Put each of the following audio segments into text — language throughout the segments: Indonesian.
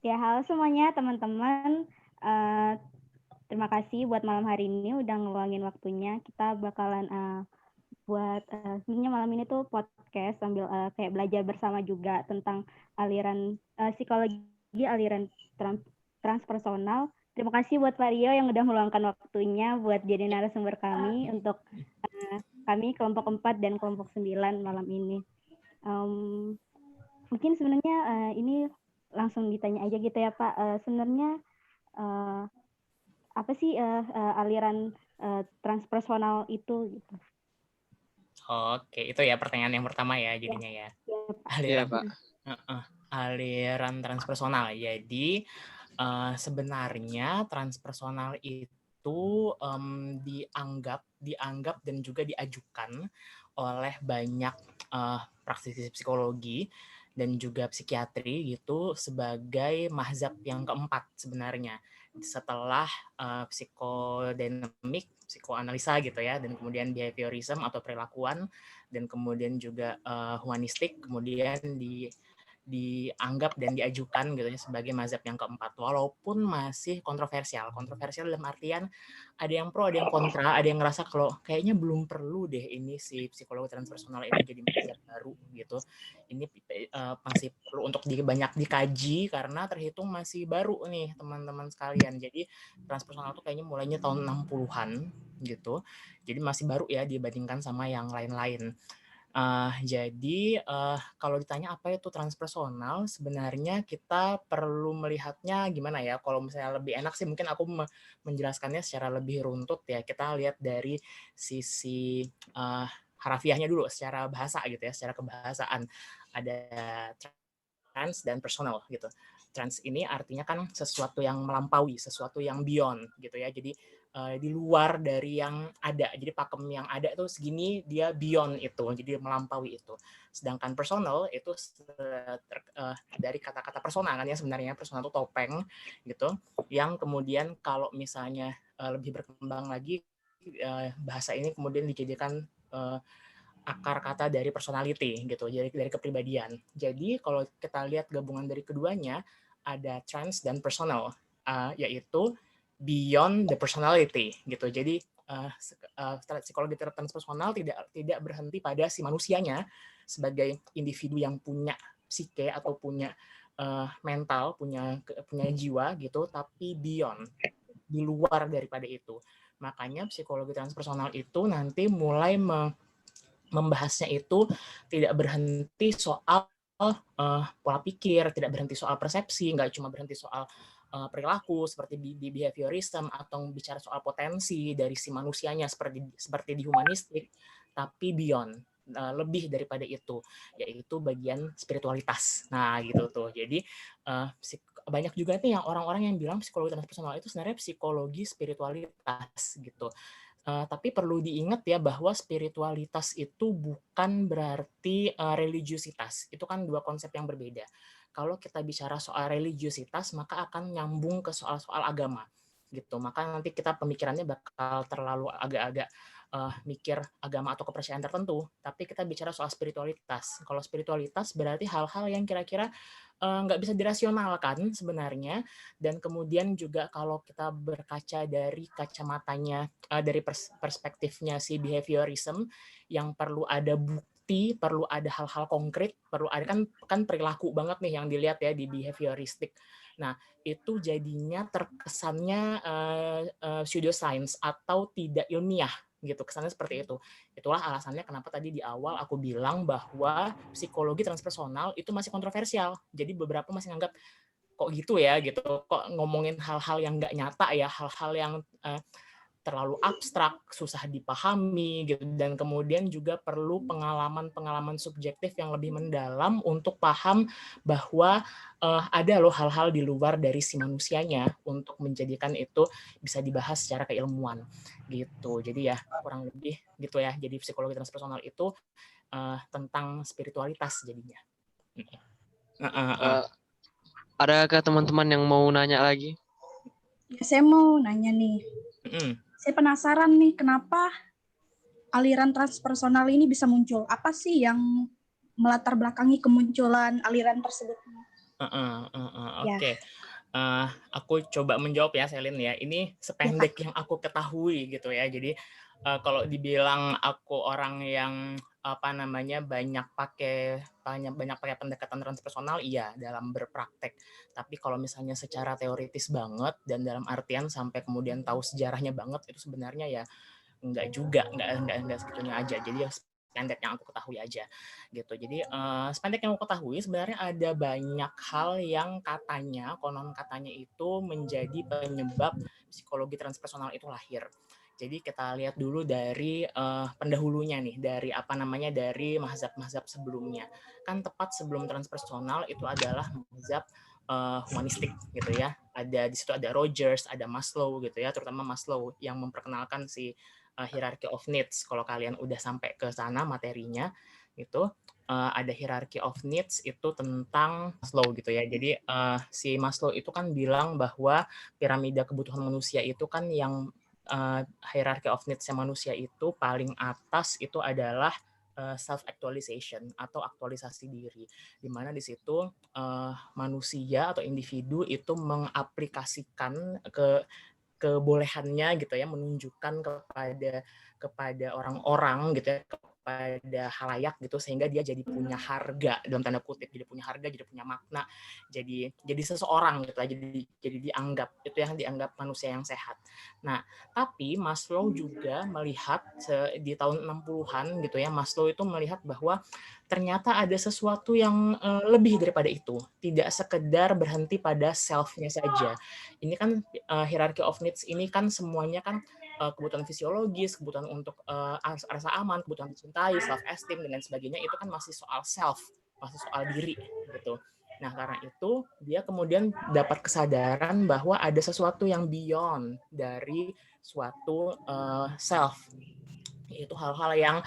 Ya, halo semuanya teman-teman. Terima kasih buat malam hari ini udah ngeluangin waktunya. Kita bakalan sebenarnya malam ini tuh podcast sambil kayak belajar bersama juga tentang aliran psikologi, aliran transpersonal. Terima kasih buat Pak Rio yang udah meluangkan waktunya buat jadi narasumber kami untuk kami kelompok 4 dan kelompok 9 malam ini. Mungkin sebenarnya ini langsung ditanya aja gitu ya Pak. Sebenarnya apa sih aliran transpersonal itu gitu? Oke, itu ya pertanyaan yang pertama ya jadinya ya. Ya, Pak. Iya, Aliran Pak. aliran transpersonal. Jadi sebenarnya transpersonal itu dianggap dan juga diajukan oleh banyak praktisi psikologi dan juga psikiatri gitu sebagai mazhab yang keempat sebenarnya setelah psikodinamik, psikoanalisa gitu ya, dan kemudian behaviorism atau perilakuan, dan kemudian juga humanistik, kemudian dianggap dan diajukan gitu ya sebagai mazhab yang keempat, walaupun masih kontroversial dalam artian ada yang pro, ada yang kontra, ada yang ngerasa kalau kayaknya belum perlu deh ini si psikologi transpersonal ini jadi mazhab baru gitu, ini masih perlu untuk banyak dikaji karena terhitung masih baru nih teman-teman sekalian. Jadi transpersonal tuh kayaknya mulainya tahun 60-an gitu, jadi masih baru ya dibandingkan sama yang lain-lain. Jadi kalau ditanya apa itu transpersonal, sebenarnya kita perlu melihatnya gimana ya, kalau misalnya lebih enak sih mungkin aku menjelaskannya secara lebih runtut ya. Kita lihat dari sisi harafiahnya dulu secara bahasa gitu ya, secara kebahasaan. Ada trans dan personal gitu. Trans ini artinya kan sesuatu yang melampaui, sesuatu yang beyond gitu ya. Jadi di luar dari yang ada. Jadi pakem yang ada itu segini, dia beyond itu, jadi melampaui itu. Sedangkan personal itu dari kata-kata persona kan ya, sebenarnya persona itu topeng gitu. Yang kemudian kalau misalnya lebih berkembang lagi, bahasa ini kemudian dijadikan akar kata dari personality gitu, jadi dari kepribadian. Jadi kalau kita lihat gabungan dari keduanya, ada trans dan personal, yaitu beyond the personality gitu. Jadi psikologi transpersonal tidak berhenti pada si manusianya sebagai individu yang punya psike atau punya mental, punya jiwa gitu, tapi beyond, di luar daripada itu. Makanya psikologi transpersonal itu nanti mulai membahasnya itu tidak berhenti soal pola pikir, tidak berhenti soal persepsi, nggak cuma berhenti soal perilaku seperti di behaviorism atau bicara soal potensi dari si manusianya seperti di humanistik, tapi beyond, lebih daripada itu, yaitu bagian spiritualitas. Nah gitu tuh. Jadi banyak juga nih yang orang-orang yang bilang psikologi transpersonal itu sebenarnya psikologi spiritualitas gitu. Tapi perlu diingat ya bahwa spiritualitas itu bukan berarti religiusitas. Itu kan dua konsep yang berbeda. Kalau kita bicara soal religiusitas, maka akan nyambung ke soal-soal agama gitu. Maka nanti kita pemikirannya bakal terlalu agak-agak mikir agama atau kepercayaan tertentu. Tapi kita bicara soal spiritualitas. Kalau spiritualitas berarti hal-hal yang kira-kira nggak bisa dirasionalkan sebenarnya, dan kemudian juga kalau kita berkaca dari kacamatanya, dari perspektifnya si behaviorism, yang perlu ada bukti, perlu ada hal-hal konkret, perlu ada kan perilaku banget nih yang dilihat ya di behavioristik. Nah itu jadinya terkesannya pseudoscience atau tidak ilmiah gitu, kesannya seperti itu. Itulah alasannya kenapa tadi di awal aku bilang bahwa psikologi transpersonal itu masih kontroversial. Jadi beberapa masih nganggap kok gitu ya gitu, kok ngomongin hal-hal yang nggak nyata ya, hal-hal yang terlalu abstrak, susah dipahami gitu, dan kemudian juga perlu pengalaman-pengalaman subjektif yang lebih mendalam untuk paham bahwa ada loh hal-hal di luar dari si manusianya untuk menjadikan itu bisa dibahas secara keilmuan gitu. Jadi ya kurang lebih gitu ya. Jadi psikologi transpersonal itu tentang spiritualitas jadinya. Adakah teman-teman yang mau nanya lagi? Ya, saya mau nanya nih. Saya penasaran nih, kenapa aliran transpersonal ini bisa muncul? Apa sih yang melatar belakangi kemunculan aliran tersebut? Ya. Oke. Aku coba menjawab ya, Selin ya. Ini sependek yang aku ketahui gitu ya. Jadi kalau dibilang aku orang yang banyak pakai pendekatan transpersonal, iya dalam berpraktek. Tapi kalau misalnya secara teoritis banget dan dalam artian sampai kemudian tahu sejarahnya banget, itu sebenarnya ya enggak juga, enggak segitunya aja. Jadi ya sependek yang aku ketahui aja gitu. Jadi sependek yang aku ketahui sebenarnya ada banyak hal yang konon katanya itu menjadi penyebab psikologi transpersonal itu lahir. Jadi kita lihat dulu dari pendahulunya nih, dari dari mazhab-mazhab sebelumnya. Kan tepat sebelum transpersonal itu adalah mazhab humanistik gitu ya. Di situ ada Rogers, ada Maslow gitu ya, terutama Maslow yang memperkenalkan si hierarchy of needs. Kalau kalian udah sampai ke sana materinya itu ada hierarchy of needs itu tentang Maslow gitu ya. Jadi si Maslow itu kan bilang bahwa piramida kebutuhan manusia itu kan yang hierarchy of needs-nya manusia itu paling atas itu adalah self actualization atau aktualisasi diri, di mana di situ manusia atau individu itu mengaplikasikan kebolehannya gitu ya, menunjukkan kepada orang-orang gitu ya, kepada halayak gitu, sehingga dia jadi punya harga dalam tanda kutip, jadi punya harga, jadi punya makna, jadi seseorang gitu ya, jadi dianggap itu yang dianggap manusia yang sehat. Nah, tapi Maslow juga melihat di tahun 60-an gitu ya, Maslow itu melihat bahwa ternyata ada sesuatu yang lebih daripada itu, tidak sekedar berhenti pada self-nya saja. Ini kan hierarchy of needs ini kan semuanya kan kebutuhan fisiologis, kebutuhan untuk rasa aman, kebutuhan dicintai, self esteem dan lain sebagainya, itu kan masih soal self, masih soal diri gitu. Nah, karena itu dia kemudian dapat kesadaran bahwa ada sesuatu yang beyond dari suatu self. Itu hal-hal yang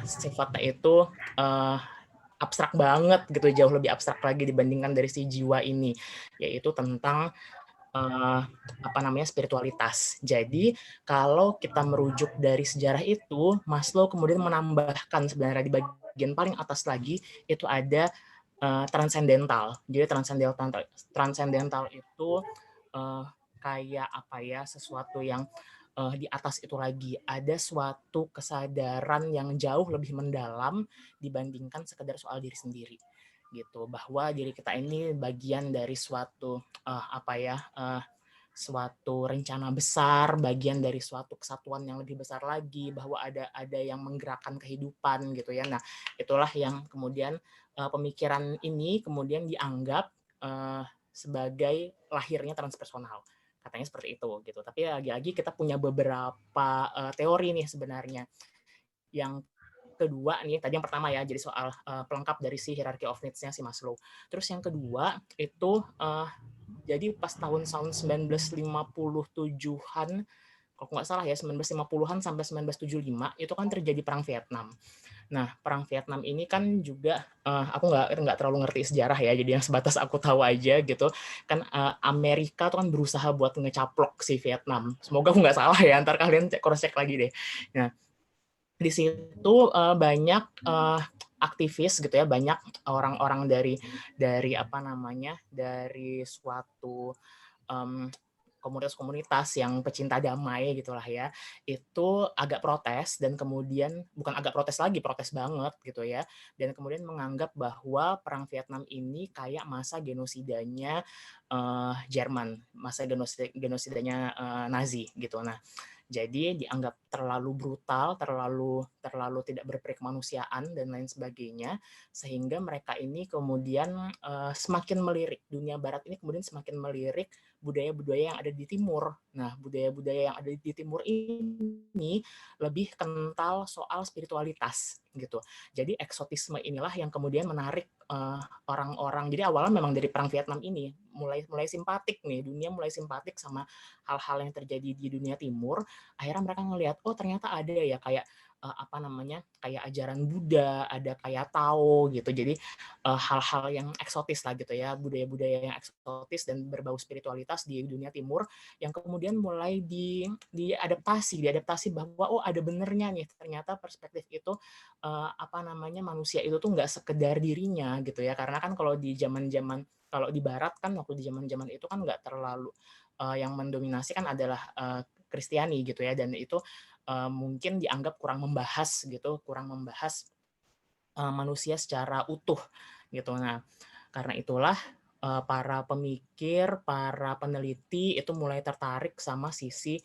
sifatnya itu abstrak banget gitu, jauh lebih abstrak lagi dibandingkan dari si jiwa ini, yaitu tentang spiritualitas. Jadi kalau kita merujuk dari sejarah itu, Maslow kemudian menambahkan sebenarnya di bagian paling atas lagi itu ada transcendental. Jadi transcendental itu kayak sesuatu yang di atas itu lagi, ada suatu kesadaran yang jauh lebih mendalam dibandingkan sekedar soal diri sendiri gitu, bahwa diri kita ini bagian dari suatu suatu rencana besar, bagian dari suatu kesatuan yang lebih besar lagi, bahwa ada yang menggerakkan kehidupan gitu ya. Nah, itulah yang kemudian pemikiran ini kemudian dianggap sebagai lahirnya transpersonal. Katanya seperti itu gitu. Tapi lagi-lagi kita punya beberapa teori nih sebenarnya. Yang kedua nih, tadi yang pertama ya, jadi soal pelengkap dari si hierarchy of needs-nya si Maslow. Terus yang kedua itu jadi pas tahun 1957-an, kalau nggak salah ya, 1950-an sampai 1975 itu kan terjadi perang Vietnam. Nah, perang Vietnam ini kan juga aku nggak terlalu ngerti sejarah ya, jadi yang sebatas aku tahu aja gitu. Kan Amerika tuh kan berusaha buat ngecaplok si Vietnam. Semoga aku nggak salah ya, ntar kalian cross check lagi deh. Nah, di situ banyak aktivis gitu ya, banyak orang-orang dari suatu komunitas-komunitas yang pecinta damai gitulah ya, itu agak protes dan kemudian bukan agak protes lagi, protes banget gitu ya, dan kemudian menganggap bahwa perang Vietnam ini kayak masa genosidanya Jerman, masa genosidanya Nazi gitu. Nah, jadi dianggap terlalu brutal, terlalu tidak berperikemanusiaan dan lain sebagainya, sehingga mereka ini kemudian semakin melirik, dunia barat ini kemudian semakin melirik budaya-budaya yang ada di timur. Nah, budaya-budaya yang ada di timur ini lebih kental soal spiritualitas gitu. Jadi eksotisme inilah yang kemudian menarik orang-orang. Jadi awalnya memang dari perang Vietnam ini mulai simpatik nih, dunia mulai simpatik sama hal-hal yang terjadi di dunia timur. Akhirnya mereka ngelihat, oh ternyata ada ya kayak kayak ajaran Buddha, ada kayak Tao gitu. Jadi hal-hal yang eksotis lah gitu ya, budaya-budaya yang eksotis dan berbau spiritualitas di dunia timur yang kemudian mulai diadaptasi bahwa oh ada benernya nih, ternyata perspektif itu manusia itu tuh nggak sekedar dirinya gitu ya. Karena kan kalau di barat kan, waktu di zaman-zaman itu kan nggak terlalu yang mendominasi kan adalah Kristiani gitu ya, dan itu mungkin dianggap kurang membahas manusia secara utuh gitu. Nah, karena itulah para pemikir, para peneliti itu mulai tertarik sama sisi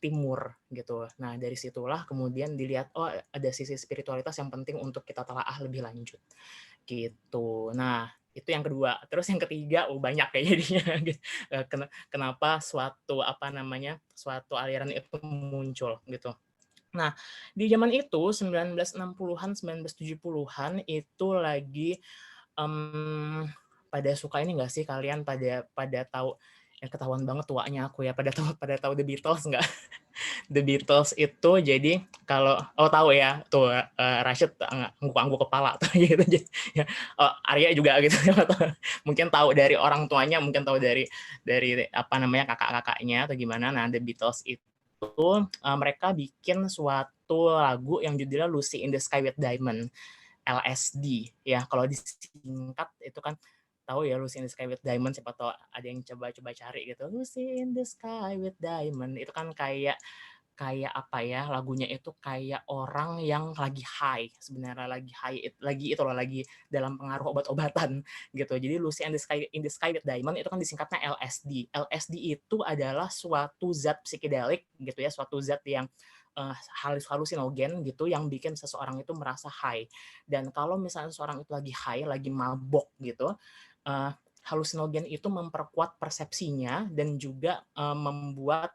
timur gitu. Nah, dari situlah kemudian dilihat oh ada sisi spiritualitas yang penting untuk kita telaah lebih lanjut gitu. Nah, itu yang kedua. Terus yang ketiga, banyak kayak jadinya. Kenapa suatu aliran itu muncul gitu. Nah, di zaman itu 1960-an, 1970-an itu lagi pada suka ini nggak sih kalian pada tahu yang ketahuan banget tuanya aku ya, pada tahu The Beatles nggak? The Beatles itu jadi kalau tahu ya tuh Rashid angguk-angguk kepala tuh gitu ya. Arya juga gitu mungkin tahu dari orang tuanya, mungkin tahu dari kakak-kakaknya atau gimana. Nah, The Beatles itu mereka bikin suatu lagu yang judulnya Lucy in the Sky with Diamond, LSD ya. Kalau disingkat itu kan tahu ya, Lucy in the Sky with Diamond, siapa tahu ada yang coba cari gitu, Lucy in the Sky with Diamond. Itu kan kayak apa ya, lagunya itu kayak orang yang lagi high, sebenarnya lagi dalam pengaruh obat-obatan gitu. Jadi Lucy in the Sky with Diamond itu kan disingkatnya LSD. LSD itu adalah suatu zat psikedelik gitu ya, suatu zat yang halusinogen gitu yang bikin seseorang itu merasa high. Dan kalau misalnya seseorang itu lagi high, lagi mabok gitu, halusinogen itu memperkuat persepsinya dan juga membuat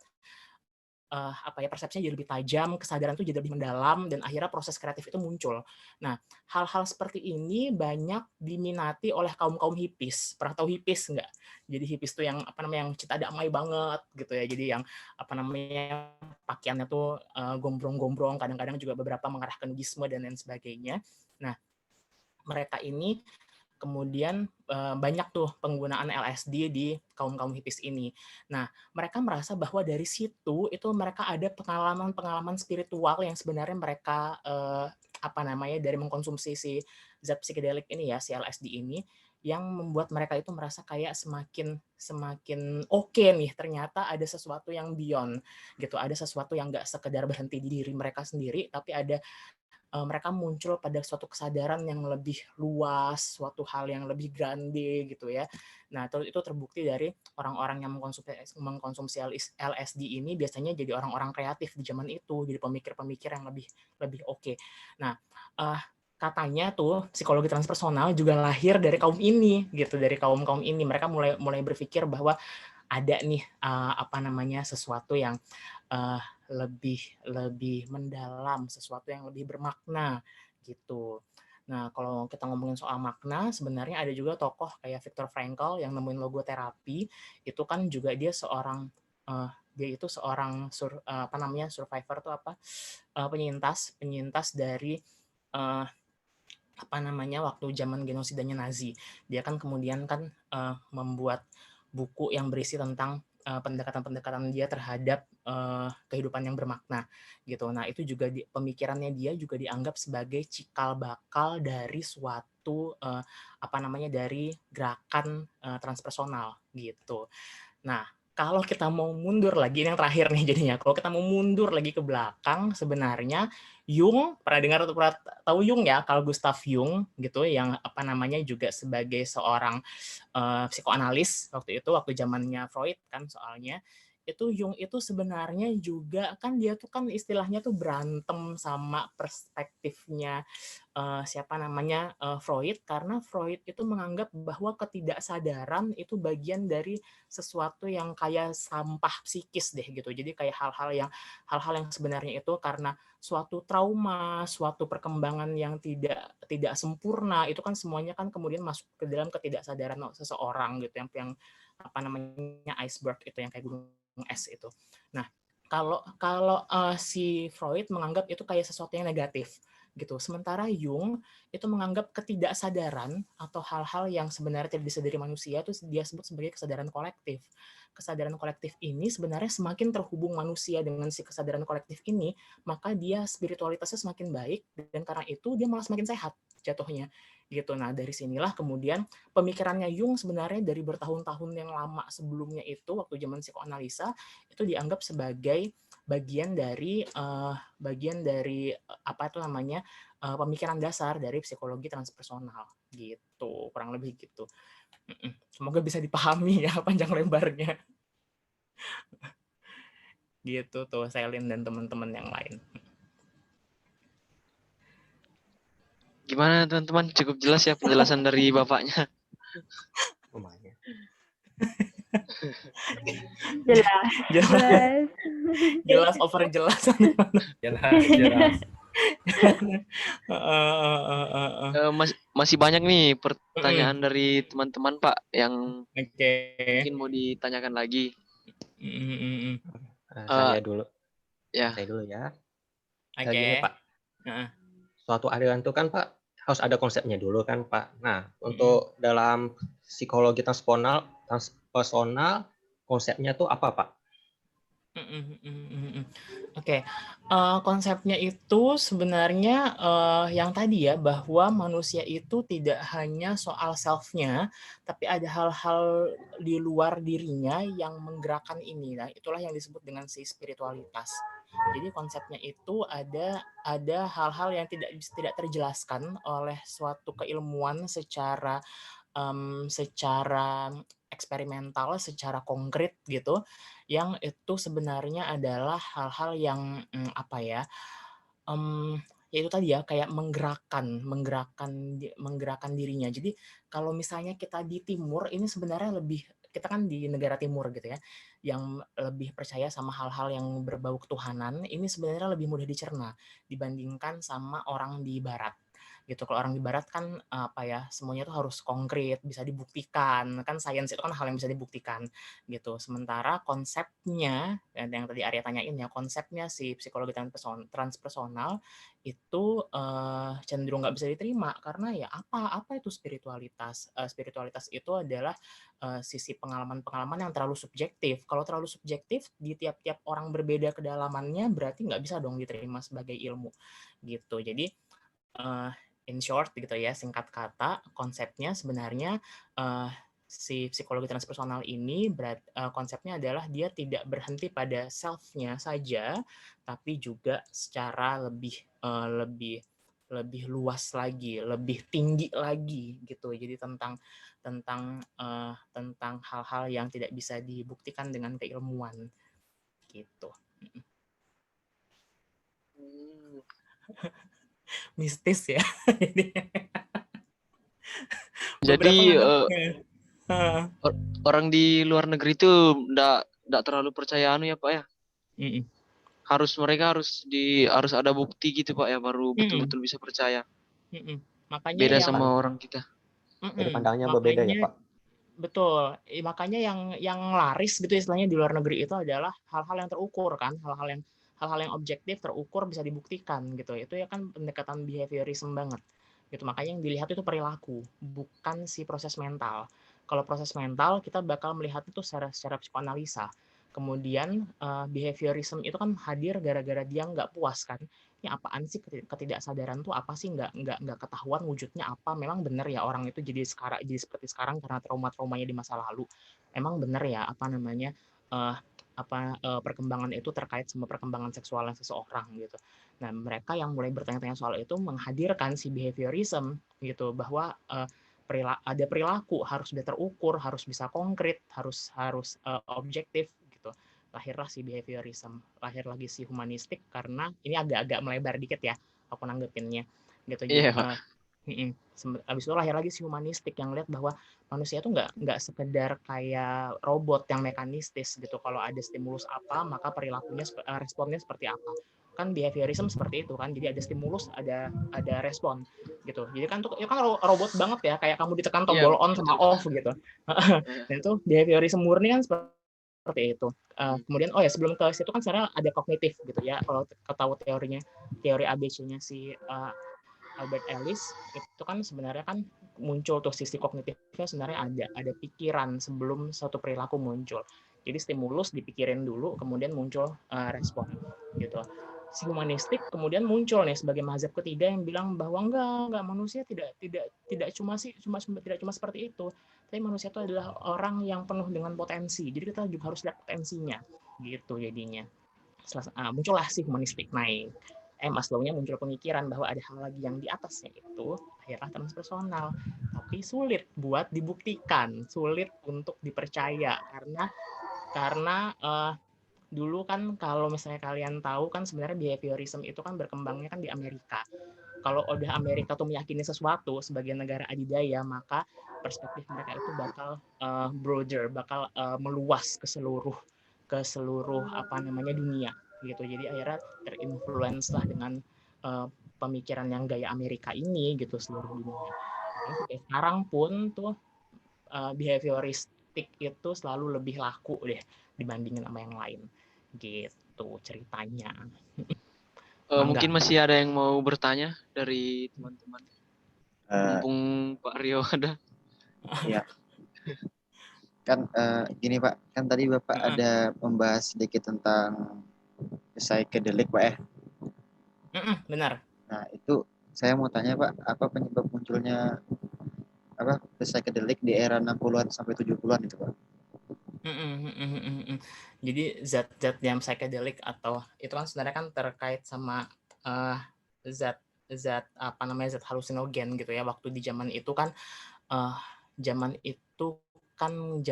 persepsinya jadi lebih tajam, kesadaran itu jadi lebih mendalam, dan akhirnya proses kreatif itu muncul. Nah, hal-hal seperti ini banyak diminati oleh kaum-kaum hippies. Pernah tahu hippies nggak? Jadi hippies itu yang yang cinta damai banget gitu ya. Jadi yang pakaiannya tuh gombrong-gombrong, kadang-kadang juga beberapa mengarah ke nudisme dan lain sebagainya. Nah, mereka ini kemudian banyak tuh penggunaan LSD di kaum-kaum hippies ini. Nah, mereka merasa bahwa dari situ itu mereka ada pengalaman spiritual yang sebenarnya mereka dari mengkonsumsi si zat psikedelik ini ya, si LSD ini, yang membuat mereka itu merasa kayak semakin oke nih, ternyata ada sesuatu yang beyond gitu, ada sesuatu yang nggak sekedar berhenti di diri mereka sendiri, tapi ada mereka muncul pada suatu kesadaran yang lebih luas, suatu hal yang lebih grande gitu ya. Nah, itu terbukti dari orang-orang yang mengkonsumsi LSD ini biasanya jadi orang-orang kreatif di zaman itu, jadi pemikir-pemikir yang lebih oke. Nah, katanya tuh psikologi transpersonal juga lahir dari kaum ini gitu, dari kaum ini. Mereka mulai berpikir bahwa ada nih sesuatu yang lebih mendalam, sesuatu yang lebih bermakna gitu. Nah, kalau kita ngomongin soal makna, sebenarnya ada juga tokoh kayak Viktor Frankl yang nemuin logoterapi. Itu kan juga dia seorang survivor tuh penyintas dari waktu zaman genosidanya Nazi. Dia kan kemudian kan membuat buku yang berisi tentang pendekatan-pendekatan dia terhadap kehidupan yang bermakna gitu. Nah, itu juga pemikirannya dia juga dianggap sebagai cikal bakal dari suatu dari gerakan transpersonal gitu. Nah, kalau kita mau mundur lagi, ini yang terakhir nih jadinya. Kalau kita mau mundur lagi ke belakang, sebenarnya Jung, pernah dengar atau pernah tahu Jung ya, Carl Gustav Jung gitu, yang juga sebagai seorang psikoanalis waktu zamannya Freud kan soalnya. Itu Jung itu sebenarnya juga kan dia tuh kan istilahnya tuh berantem sama perspektifnya Freud, karena Freud itu menganggap bahwa ketidaksadaran itu bagian dari sesuatu yang kayak sampah psikis deh gitu. Jadi kayak hal-hal yang sebenarnya itu karena suatu trauma, suatu perkembangan yang tidak sempurna, itu kan semuanya kan kemudian masuk ke dalam ketidaksadaran seseorang gitu, yang iceberg itu yang kayak gunung es itu. Nah, Kalau si Freud menganggap itu kayak sesuatu yang negatif gitu. Sementara Jung itu menganggap ketidaksadaran atau hal-hal yang sebenarnya tidak disadari manusia itu dia sebut sebagai kesadaran kolektif. Kesadaran kolektif ini sebenarnya semakin terhubung manusia dengan si kesadaran kolektif ini, maka dia spiritualitasnya semakin baik dan karena itu dia malah semakin sehat jatuhnya gitu. Nah, dari sinilah kemudian pemikirannya Jung sebenarnya dari bertahun-tahun yang lama sebelumnya itu waktu zaman psikoanalisa itu dianggap sebagai bagian dari apa itu namanya pemikiran dasar dari psikologi transpersonal gitu, kurang lebih gitu. Semoga bisa dipahami ya panjang lebarnya. Gitu tuh Selin dan teman-teman yang lain. Gimana teman-teman? Cukup jelas ya penjelasan dari bapaknya. Lumayan. Jelas over jelas. Jelas. Masih banyak nih pertanyaan dari teman-teman Pak yang mungkin mau ditanyakan lagi. Saya dulu. Ya. Saya dulu ya. Gini Pak. Suatu aliran itu kan Pak harus ada konsepnya dulu kan Pak. Nah, untuk dalam psikologi transpersonal konsepnya tuh apa Pak? Oke. Konsepnya itu sebenarnya yang tadi ya, bahwa manusia itu tidak hanya soal self-nya, tapi ada hal-hal di luar dirinya yang menggerakkan ini. Nah, itulah yang disebut dengan si spiritualitas. Jadi konsepnya itu ada hal-hal yang tidak terjelaskan oleh suatu keilmuan secara eksperimental, secara konkret gitu, yang itu sebenarnya adalah hal-hal yang ya itu tadi ya kayak menggerakkan dirinya. Jadi kalau misalnya kita di timur ini sebenarnya kita kan di negara timur gitu ya, yang lebih percaya sama hal-hal yang berbau ketuhanan, ini sebenarnya lebih mudah dicerna dibandingkan sama orang di barat gitu. Kalau orang di barat kan semuanya itu harus konkret, bisa dibuktikan. Kan sains itu kan hal yang bisa dibuktikan gitu. Sementara konsepnya yang tadi Arya tanyain ya, konsepnya si psikologi transpersonal itu cenderung nggak bisa diterima karena ya apa itu spiritualitas? Spiritualitas itu adalah sisi pengalaman-pengalaman yang terlalu subjektif. Kalau terlalu subjektif di tiap-tiap orang berbeda kedalamannya, berarti nggak bisa dong diterima sebagai ilmu gitu. Jadi in short gitu ya, singkat kata, konsepnya sebenarnya si psikologi transpersonal ini konsepnya adalah dia tidak berhenti pada self-nya saja, tapi juga secara lebih luas lagi, lebih tinggi lagi gitu. Jadi tentang hal-hal yang tidak bisa dibuktikan dengan keilmuan gitu. Mistis ya. Jadi orang di luar negeri itu enggak terlalu percaya ya Pak ya. Mereka harus ada bukti gitu Pak ya, baru betul-betul bisa percaya. Makanya beda sama orang kita. Jadi pandangnya berbeda ya Pak. Betul. Makanya yang laris gitu istilahnya di luar negeri itu adalah hal-hal yang terukur kan, hal-hal yang objektif, terukur, bisa dibuktikan gitu. Itu ya kan pendekatan behaviorism banget gitu. Makanya yang dilihat itu perilaku, bukan si proses mental. Kalau proses mental kita bakal melihat itu secara psikoanalisa. Kemudian behaviorism itu kan hadir gara-gara dia nggak puas kan. Ini apaan sih ketidaksadaran tuh apa sih, nggak ketahuan wujudnya apa. Memang benar ya orang itu jadi seperti sekarang karena trauma-traumanya di masa lalu. Emang benar ya perkembangan itu terkait sama perkembangan seksualnya seseorang gitu. Nah, mereka yang mulai bertanya-tanya soal itu menghadirkan si behaviorism gitu, bahwa ada perilaku harus sudah terukur, harus bisa konkret, harus objektif gitu. Lahirlah si behaviorism, lahir lagi si humanistik karena ini agak-agak melebar dikit ya aku nanggepinnya gitu. Jadi abis itu lahir lagi si humanistik yang lihat bahwa manusia itu nggak sekedar kayak robot yang mekanistis gitu. Kalau ada stimulus apa maka perilakunya responnya seperti apa. Kan behaviorism seperti itu kan. Jadi ada stimulus, ada respon gitu. Jadi kan itu kan robot banget ya, kayak kamu ditekan tombol on sama off gitu. Dan itu behaviorism murni kan seperti seperti itu. Kemudian sebelum ke situ kan sebenarnya ada kognitif gitu ya. Kalau tahu teori ABC-nya si Albert Ellis itu kan sebenarnya kan muncul tuh sisi kognitifnya, sebenarnya ada pikiran sebelum suatu perilaku muncul. Jadi stimulus dipikirin dulu, kemudian muncul respon gitu. Si humanistik kemudian muncul nih sebagai mazhab ketiga yang bilang bahwa enggak, manusia tidak cuma seperti itu. Tapi manusia itu adalah orang yang penuh dengan potensi. Jadi kita juga harus lihat potensinya gitu jadinya. Muncullah si humanistik naik. Maslow-nya muncul pemikiran bahwa ada hal lagi yang di atasnya itu akhirnya transpersonal. Tapi sulit buat dibuktikan, sulit untuk dipercaya karena dulu kan kalau misalnya kalian tahu kan sebenarnya behaviorism itu kan berkembangnya kan di Amerika. Kalau udah Amerika tuh meyakini sesuatu sebagai negara adidaya, maka perspektif mereka itu bakal broader, bakal meluas ke seluruh dunia gitu. Jadi akhirnya terinfluence lah dengan pemikiran yang gaya Amerika ini gitu seluruh dunia. Sampai sekarang pun tuh behavioristik itu selalu lebih laku deh dibandingin sama yang lain gitu ceritanya. Mungkin masih ada yang mau bertanya dari teman-teman. Mumpung Pak Rio ada. Iya. Kan gini Pak, kan tadi Bapak ada membahas sedikit tentang psychedelic Pak ya. Benar. Nah itu saya mau tanya Pak, apa penyebab munculnya psychedelic di era 60-an sampai 70-an itu Pak? Jadi zat-zat yang psychedelic atau itu kan sebenarnya kan terkait sama zat zat halusinogen gitu ya. Waktu di zaman itu kan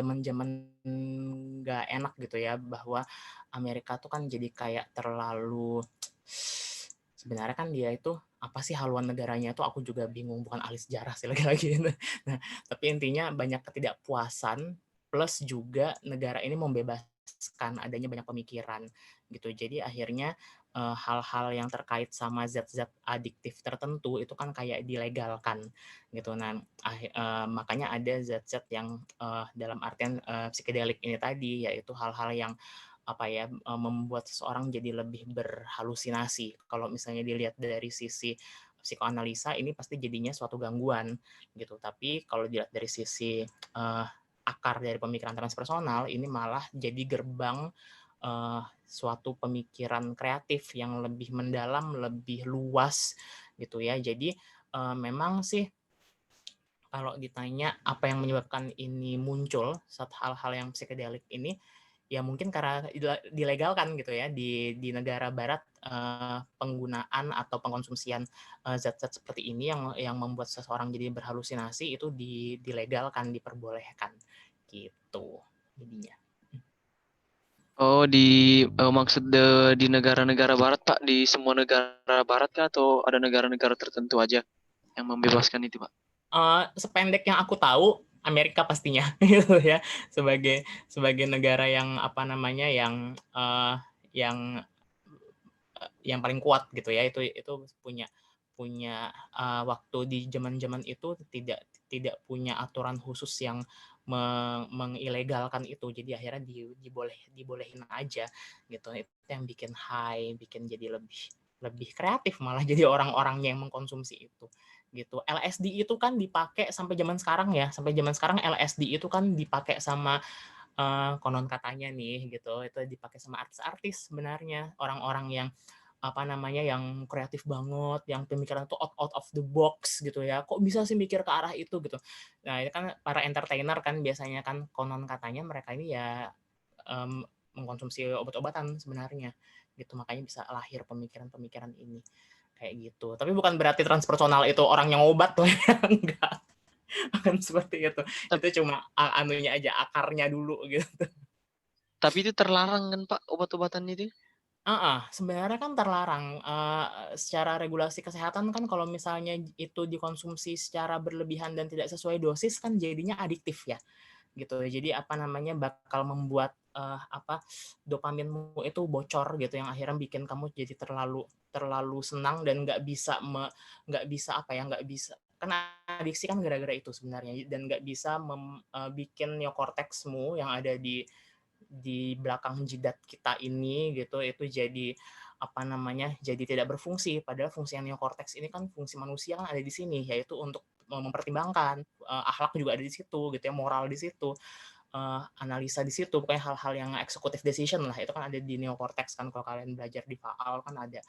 zaman nggak enak gitu ya, bahwa Amerika tuh kan jadi kayak terlalu, sebenarnya kan dia itu apa sih haluan negaranya itu, aku juga bingung, bukan ahli sejarah sih lagi-lagi. Nah, tapi intinya banyak ketidakpuasan plus juga negara ini membebaskan adanya banyak pemikiran gitu. Jadi akhirnya hal-hal yang terkait sama zat-zat adiktif tertentu itu kan kayak dilegalkan gitu. Nah, makanya ada zat-zat yang dalam artian psikedelik ini tadi, yaitu hal-hal yang membuat seseorang jadi lebih berhalusinasi. Kalau misalnya dilihat dari sisi psikoanalisa, ini pasti jadinya suatu gangguan gitu. Tapi kalau dilihat dari sisi akar dari pemikiran transpersonal, ini malah jadi gerbang suatu pemikiran kreatif yang lebih mendalam, lebih luas gitu ya. Jadi memang sih kalau ditanya apa yang menyebabkan ini muncul, saat hal-hal yang psikedelik ini, ya mungkin karena dilegalkan gitu ya di negara barat, penggunaan atau pengkonsumsian zat-zat seperti ini yang membuat seseorang jadi berhalusinasi itu dilegalkan, diperbolehkan gitu jadinya. Oh, maksud di negara-negara barat Pak, di semua negara barat kah atau ada negara-negara tertentu aja yang membebaskan itu Pak? Sependek yang aku tahu Amerika pastinya gitu ya, sebagai negara yang yang paling kuat gitu ya, itu punya waktu di zaman itu tidak punya aturan khusus yang mengilegalkan itu, jadi akhirnya dibolehin aja gitu. Itu yang bikin high, bikin jadi lebih kreatif malah jadi orang-orangnya yang mengkonsumsi itu gitu. LSD itu kan dipakai sampai zaman sekarang ya, LSD itu kan dipakai sama konon katanya nih gitu, itu dipakai sama artis-artis sebenarnya, orang-orang yang yang kreatif banget, yang pemikiran tuh out of the box gitu ya. Kok bisa sih mikir ke arah itu gitu. Nah, ini kan para entertainer kan biasanya kan konon katanya mereka ini ya mengkonsumsi obat-obatan sebenarnya gitu. Makanya bisa lahir pemikiran-pemikiran ini kayak gitu. Tapi bukan berarti transpersonal itu orang yang obat loh ya. Enggak. Bukan seperti itu. Itu cuma anunya aja, akarnya dulu gitu. Tapi itu terlarang kan Pak, obat-obatan itu? Sebenarnya kan terlarang. Secara regulasi kesehatan kan kalau misalnya itu dikonsumsi secara berlebihan dan tidak sesuai dosis kan jadinya adiktif ya gitu. Jadi bakal membuat dopaminmu itu bocor gitu, yang akhirnya bikin kamu jadi terlalu senang dan nggak bisa kan adiksi kan gara-gara itu sebenarnya, dan nggak bisa bikin neokorteksmu yang ada di di belakang jidat kita ini gitu itu jadi apa namanya jadi tidak berfungsi, padahal fungsi neokorteks ini kan fungsi manusia kan ada di sini, yaitu untuk mempertimbangkan, akhlak juga ada di situ gitu ya, moral di situ, analisa di situ, pokoknya hal-hal yang executive decision lah, itu kan ada di neokorteks kan, kalau kalian belajar di FAAL kan ada.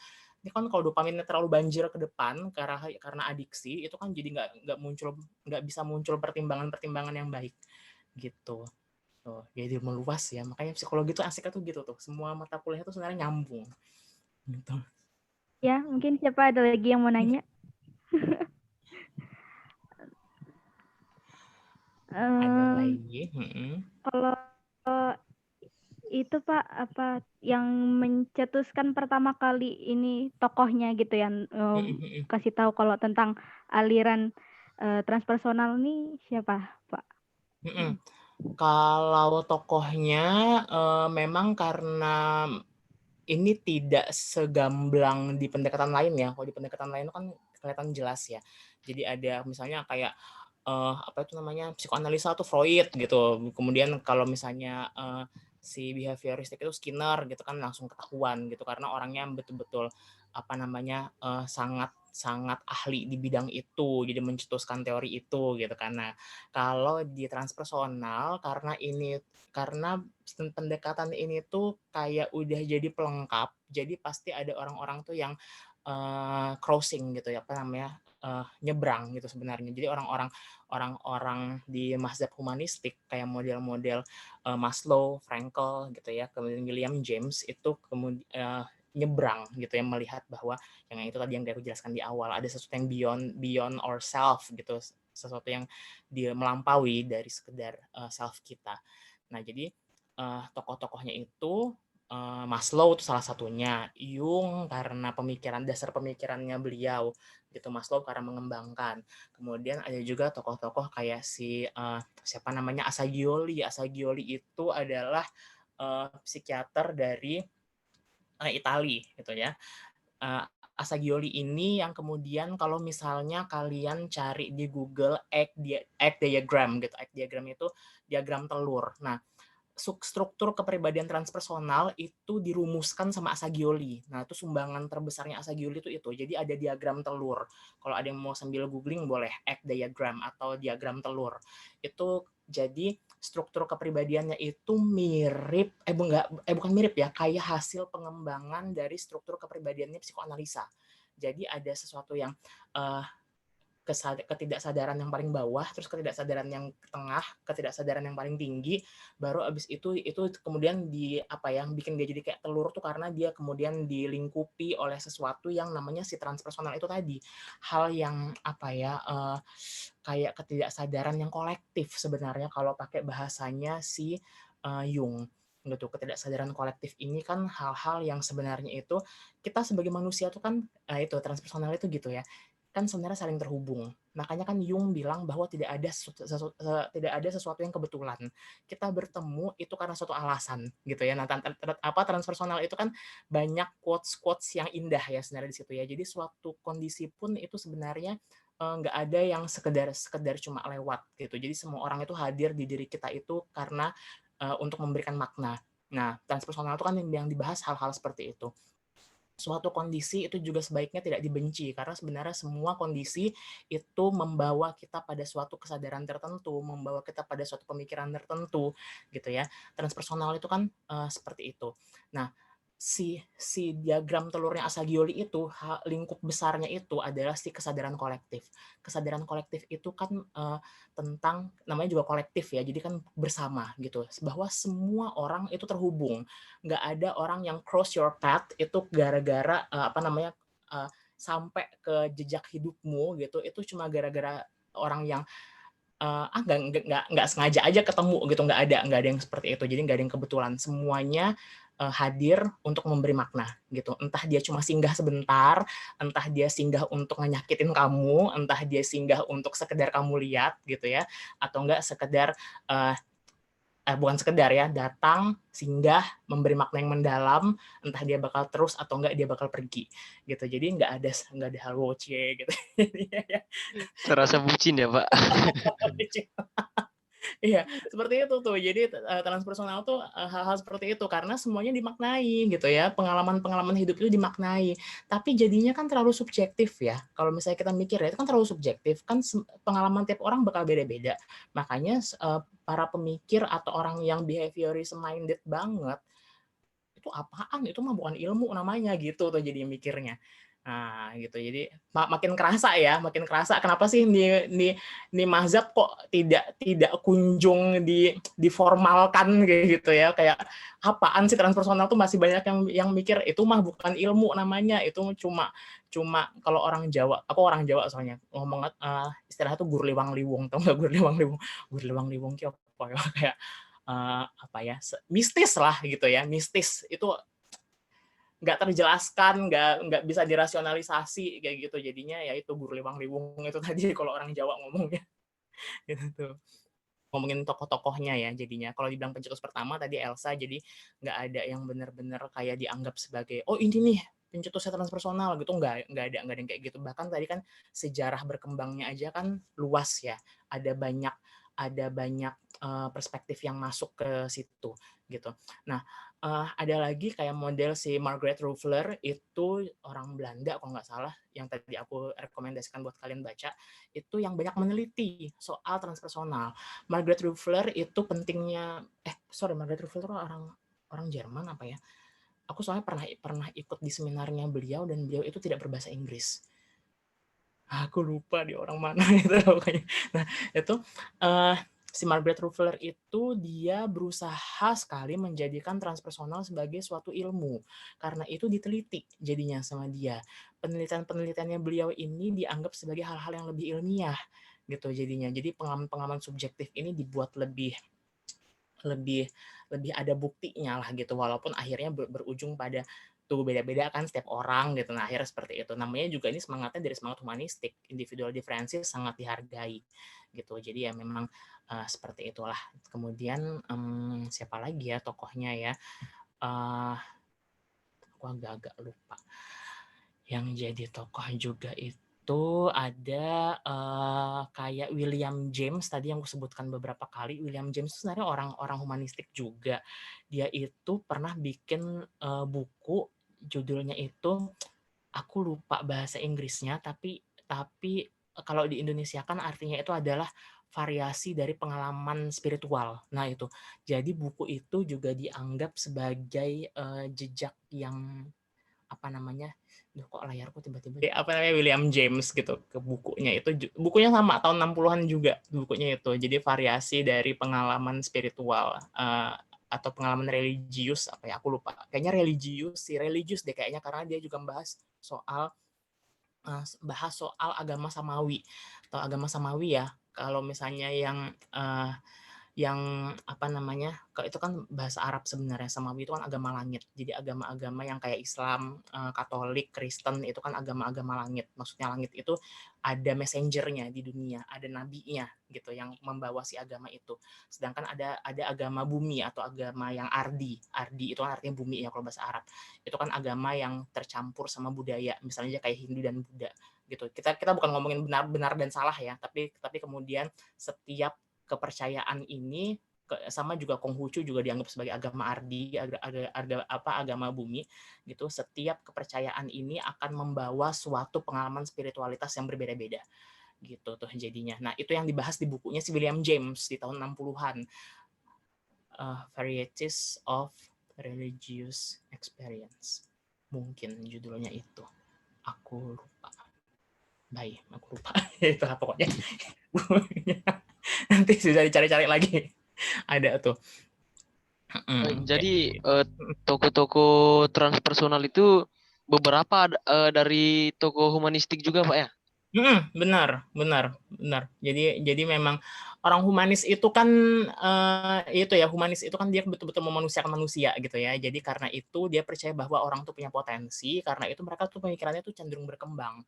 Ini kan kalau dopaminnya terlalu banjir ke depan karena adiksi, itu kan jadi nggak bisa muncul pertimbangan-pertimbangan yang baik gitu. Tuh, jadi meluas ya, makanya psikologi itu asiknya tuh gitu tuh, semua mata kuliah itu sebenarnya nyambung gitu. Ya, mungkin siapa ada lagi yang mau nanya? Ada lagi? Kalau itu Pak, apa yang mencetuskan pertama kali ini tokohnya gitu yang kasih tahu kalau tentang aliran transpersonal ini siapa Pak? Kalau tokohnya memang karena ini tidak segamblang di pendekatan lain ya. Kalau di pendekatan lain kan kelihatan jelas ya. Jadi ada misalnya kayak apa itu namanya psikoanalisa atau Freud gitu. Kemudian kalau misalnya si behavioristik itu Skinner gitu kan langsung ketahuan gitu karena orangnya betul-betul apa namanya sangat ahli di bidang itu, jadi mencetuskan teori itu gitu karena kalau di transpersonal karena pendekatan ini tuh kayak udah jadi pelengkap, jadi pasti ada orang-orang tuh yang crossing gitu ya, apa namanya, nyebrang gitu sebenarnya. Jadi orang-orang di mazhab humanistik kayak model-model Maslow, Frankl gitu ya, kemudian William James itu nyebrang gitu ya, melihat bahwa yang itu tadi yang aku jelaskan di awal, ada sesuatu yang beyond ourself gitu, sesuatu yang dia melampaui dari sekedar self kita. Nah, jadi tokoh-tokohnya itu Maslow itu salah satunya, Jung karena dasar pemikirannya beliau gitu, Maslow karena mengembangkan. Kemudian ada juga tokoh-tokoh kayak siapa namanya Assagioli itu adalah psikiater dari Italia gitu ya. Assagioli ini yang kemudian kalau misalnya kalian cari di Google egg diagram gitu. Egg diagram itu diagram telur. Nah, struktur kepribadian transpersonal itu dirumuskan sama Assagioli. Nah, itu sumbangan terbesarnya Assagioli itu. Jadi ada diagram telur. Kalau ada yang mau sambil googling boleh egg diagram atau diagram telur. Itu jadi struktur kepribadiannya itu bukan mirip ya, kayak hasil pengembangan dari struktur kepribadiannya psikoanalisa. Jadi ada sesuatu yang ketidaksadaran yang paling bawah, terus ketidaksadaran yang tengah, ketidaksadaran yang paling tinggi, baru abis itu kemudian yang bikin dia jadi kayak telur tuh karena dia kemudian dilingkupi oleh sesuatu yang namanya si transpersonal itu tadi. Hal yang kayak ketidaksadaran yang kolektif sebenarnya kalau pakai bahasanya si Jung gitu. Ketidaksadaran kolektif ini kan hal-hal yang sebenarnya itu kita sebagai manusia tuh kan itu transpersonal itu gitu ya, kan sebenarnya saling terhubung. Makanya kan Jung bilang bahwa tidak ada sesuatu yang kebetulan. Kita bertemu itu karena suatu alasan gitu ya. Nah, transpersonal itu kan banyak quotes yang indah ya sebenarnya di situ ya. Jadi suatu kondisi pun itu sebenarnya nggak ada yang sekedar cuma lewat gitu. Jadi semua orang itu hadir di diri kita itu karena untuk memberikan makna. Nah, transpersonal itu kan yang dibahas hal-hal seperti itu. Suatu kondisi itu juga sebaiknya tidak dibenci karena sebenarnya semua kondisi itu membawa kita pada suatu kesadaran tertentu, membawa kita pada suatu pemikiran tertentu gitu ya. Transpersonal itu kan seperti itu. Nah, si diagram telurnya Assagioli itu lingkup besarnya itu adalah si kesadaran kolektif. Kesadaran kolektif itu kan tentang namanya juga kolektif ya, jadi kan bersama gitu, bahwa semua orang itu terhubung. Nggak ada orang yang cross your path itu gara-gara sampai ke jejak hidupmu gitu, itu cuma gara-gara orang yang nggak sengaja aja ketemu gitu, nggak ada yang seperti itu. Jadi nggak ada yang kebetulan, semuanya hadir untuk memberi makna gitu. Entah dia cuma singgah sebentar, entah dia singgah untuk nyakitin kamu, entah dia singgah untuk sekedar kamu lihat gitu ya, atau enggak sekedar bukan sekedar ya, datang, singgah, memberi makna yang mendalam, entah dia bakal terus atau enggak dia bakal pergi gitu. Jadi nggak ada hal woce gitu. Terasa bucin ya, Pak. Iya, seperti itu tuh. Jadi transpersonal tuh hal-hal seperti itu karena semuanya dimaknai gitu ya. Pengalaman-pengalaman hidup itu dimaknai. Tapi jadinya kan terlalu subjektif ya. Kalau misalnya kita mikir ya, itu kan terlalu subjektif. Kan pengalaman tiap orang bakal beda-beda. Makanya para pemikir atau orang yang behaviorism minded banget, itu apaan? Itu mah bukan ilmu namanya gitu tuh jadi mikirnya. Nah, gitu. Jadi makin kerasa ya, makin kerasa kenapa sih di mazhab kok tidak kunjung diformalkan kayak gitu ya. Kayak apaan sih transpersonal tuh masih banyak yang mikir itu mah bukan ilmu namanya, itu cuma kalau orang Jawa, aku orang Jawa soalnya ngomong istilahnya tuh gur liwang liwung, tau nggak gur liwang liwung? Gur liwang liwung apa ya? Kayak apa ya, mistis lah gitu ya, mistis itu nggak terjelaskan, nggak bisa dirasionalisasi kayak gitu, jadinya ya itu gur liwang liwung itu tadi kalau orang Jawa ngomongnya gitu. Ngomongin tokoh-tokohnya ya jadinya, kalau dibilang pencetus pertama tadi Elsa, jadi nggak ada yang benar-benar kayak dianggap sebagai oh ini nih pencetusnya transpersonal gitu, nggak ada yang kayak gitu. Bahkan tadi kan sejarah berkembangnya aja kan luas ya, ada banyak perspektif yang masuk ke situ gitu. Nah, ada lagi kayak model si Margaret Ruffler, itu orang Belanda kalau nggak salah, yang tadi aku rekomendasikan buat kalian baca, itu yang banyak meneliti soal transpersonal. Margaret Ruffler itu pentingnya, Margaret Ruffler itu orang Jerman apa ya? Aku soalnya pernah ikut di seminarnya beliau dan beliau itu tidak berbahasa Inggris. Aku lupa dia orang mana itu pokoknya. Nah, itu si Margaret Ruffler itu dia berusaha sekali menjadikan transpersonal sebagai suatu ilmu. Karena itu diteliti jadinya sama dia. Penelitian-penelitiannya beliau ini dianggap sebagai hal-hal yang lebih ilmiah gitu jadinya. Jadi pengalaman-pengalaman subjektif ini dibuat lebih ada buktinya lah gitu, walaupun akhirnya berujung pada tuh beda-beda kan setiap orang gitu. Nah, akhirnya seperti itu. Namanya juga ini semangatnya dari semangat humanistik, individual differences sangat dihargai gitu. Jadi ya memang seperti itulah. Kemudian siapa lagi ya tokohnya ya? Aku agak-agak lupa. Yang jadi tokoh juga itu ada kayak William James tadi yang aku sebutkan beberapa kali. William James itu sebenarnya orang humanistik juga. Dia itu pernah bikin buku, judulnya itu aku lupa bahasa Inggrisnya, tapi kalau di Indonesia kan artinya itu adalah variasi dari pengalaman spiritual. Nah itu, jadi buku itu juga dianggap sebagai jejak yang apa namanya, kok layarku tiba-tiba apa namanya, William James gitu, ke bukunya itu, bukunya sama tahun 60-an juga bukunya itu. Jadi variasi dari pengalaman spiritual atau pengalaman religius, apa ya aku lupa, kayaknya religius deh kayaknya, karena dia juga bahas soal agama Samawi atau agama Samawi ya. Kalau misalnya yang apa namanya, kalau itu kan bahasa Arab sebenarnya, Samawi itu kan agama langit. Jadi agama-agama yang kayak Islam, Katolik, Kristen itu kan agama-agama langit. Maksudnya langit itu ada messengernya di dunia, ada nabinya gitu yang membawa si agama itu. Sedangkan ada agama bumi atau agama yang ardi. Ardi itu kan artinya bumi ya kalau bahasa Arab. Itu kan agama yang tercampur sama budaya, misalnya kayak Hindu dan Buddha gitu. Kita bukan ngomongin benar dan salah ya, tapi kemudian setiap kepercayaan ini sama juga Konghucu juga dianggap sebagai agama ardi, agama bumi gitu. Setiap kepercayaan ini akan membawa suatu pengalaman spiritualitas yang berbeda-beda gitu tuh jadinya. Nah, itu yang dibahas di bukunya si William James di tahun 60-an. Varieties of Religious Experience. Mungkin judulnya itu. Aku lupa. Aku lupa. Itu pokoknya. Nanti bisa dicari-cari lagi. Ada tuh. Jadi toko-toko transpersonal itu beberapa dari toko humanistik juga Pak ya? Benar. Jadi memang orang humanis itu kan itu ya, humanis itu kan dia betul-betul memanusiakan manusia gitu ya. Jadi karena itu dia percaya bahwa orang tuh punya potensi, karena itu mereka tuh pemikirannya tuh cenderung berkembang.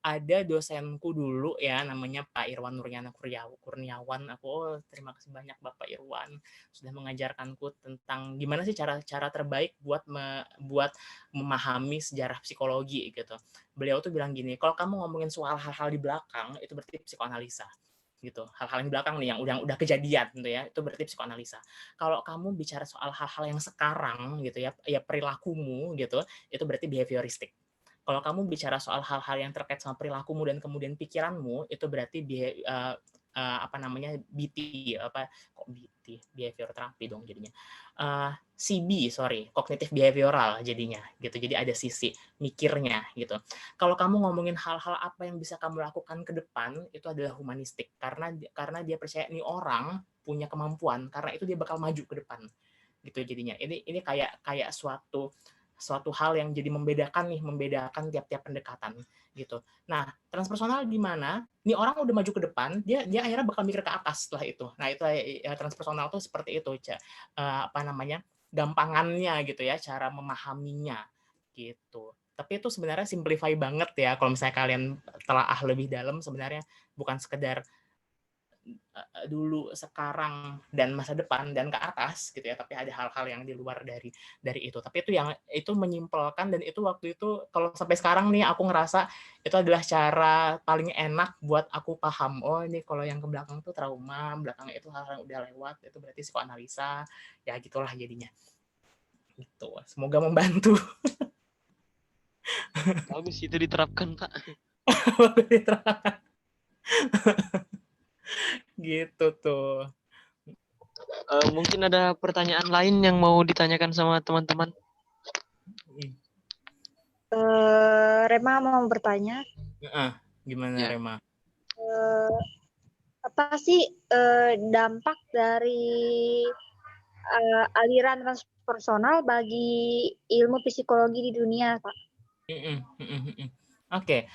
Ada dosenku dulu ya, namanya Pak Irwan Nuryana Kurniawan. Aku terima kasih banyak Bapak Irwan sudah mengajarkanku tentang gimana sih cara terbaik buat memahami sejarah psikologi gitu. Beliau tuh bilang gini, kalau kamu ngomongin soal hal-hal di belakang itu berarti psikoanalisa gitu. Hal-hal yang di belakang nih yang udah kejadian gitu ya, itu berarti psikoanalisa. Kalau kamu bicara soal hal-hal yang sekarang gitu ya perilakumu gitu, itu berarti behavioristik. Kalau kamu bicara soal hal-hal yang terkait sama perilakumu dan kemudian pikiranmu, itu berarti BT, behavior therapy dong jadinya. CB, cognitive behavioral jadinya gitu. Jadi ada sisi mikirnya gitu. Kalau kamu ngomongin hal-hal apa yang bisa kamu lakukan ke depan, itu adalah humanistik karena dia percaya nih orang punya kemampuan, karena itu dia bakal maju ke depan gitu jadinya. Ini kayak suatu hal yang jadi membedakan tiap-tiap pendekatan gitu. Nah, transpersonal di mana? Nih orang udah maju ke depan, dia akhirnya bakal mikir ke atas setelah itu. Nah, itu transpersonal tuh seperti itu, gampangannya gitu ya, cara memahaminya gitu. Tapi itu sebenarnya simplify banget ya kalau misalnya kalian telaah lebih dalam, sebenarnya bukan sekedar dulu, sekarang, dan masa depan dan ke atas gitu ya, tapi ada hal-hal yang di luar dari itu. Tapi itu menyimpulkan, dan itu waktu itu kalau sampai sekarang nih aku ngerasa itu adalah cara paling enak buat aku paham. Oh, ini kalau yang ke belakang tuh trauma, belakang itu hal-hal yang udah lewat, itu berarti psikoanalisa. Ya gitulah jadinya. Gitu. Semoga membantu. Bagus itu diterapkan, Pak. Diterapkan. Gitu tuh. Mungkin ada pertanyaan lain yang mau ditanyakan sama teman-teman? Rema mau bertanya. Gimana ya. Rema? Apa sih dampak dari aliran transpersonal bagi ilmu psikologi di dunia, Pak? Oke.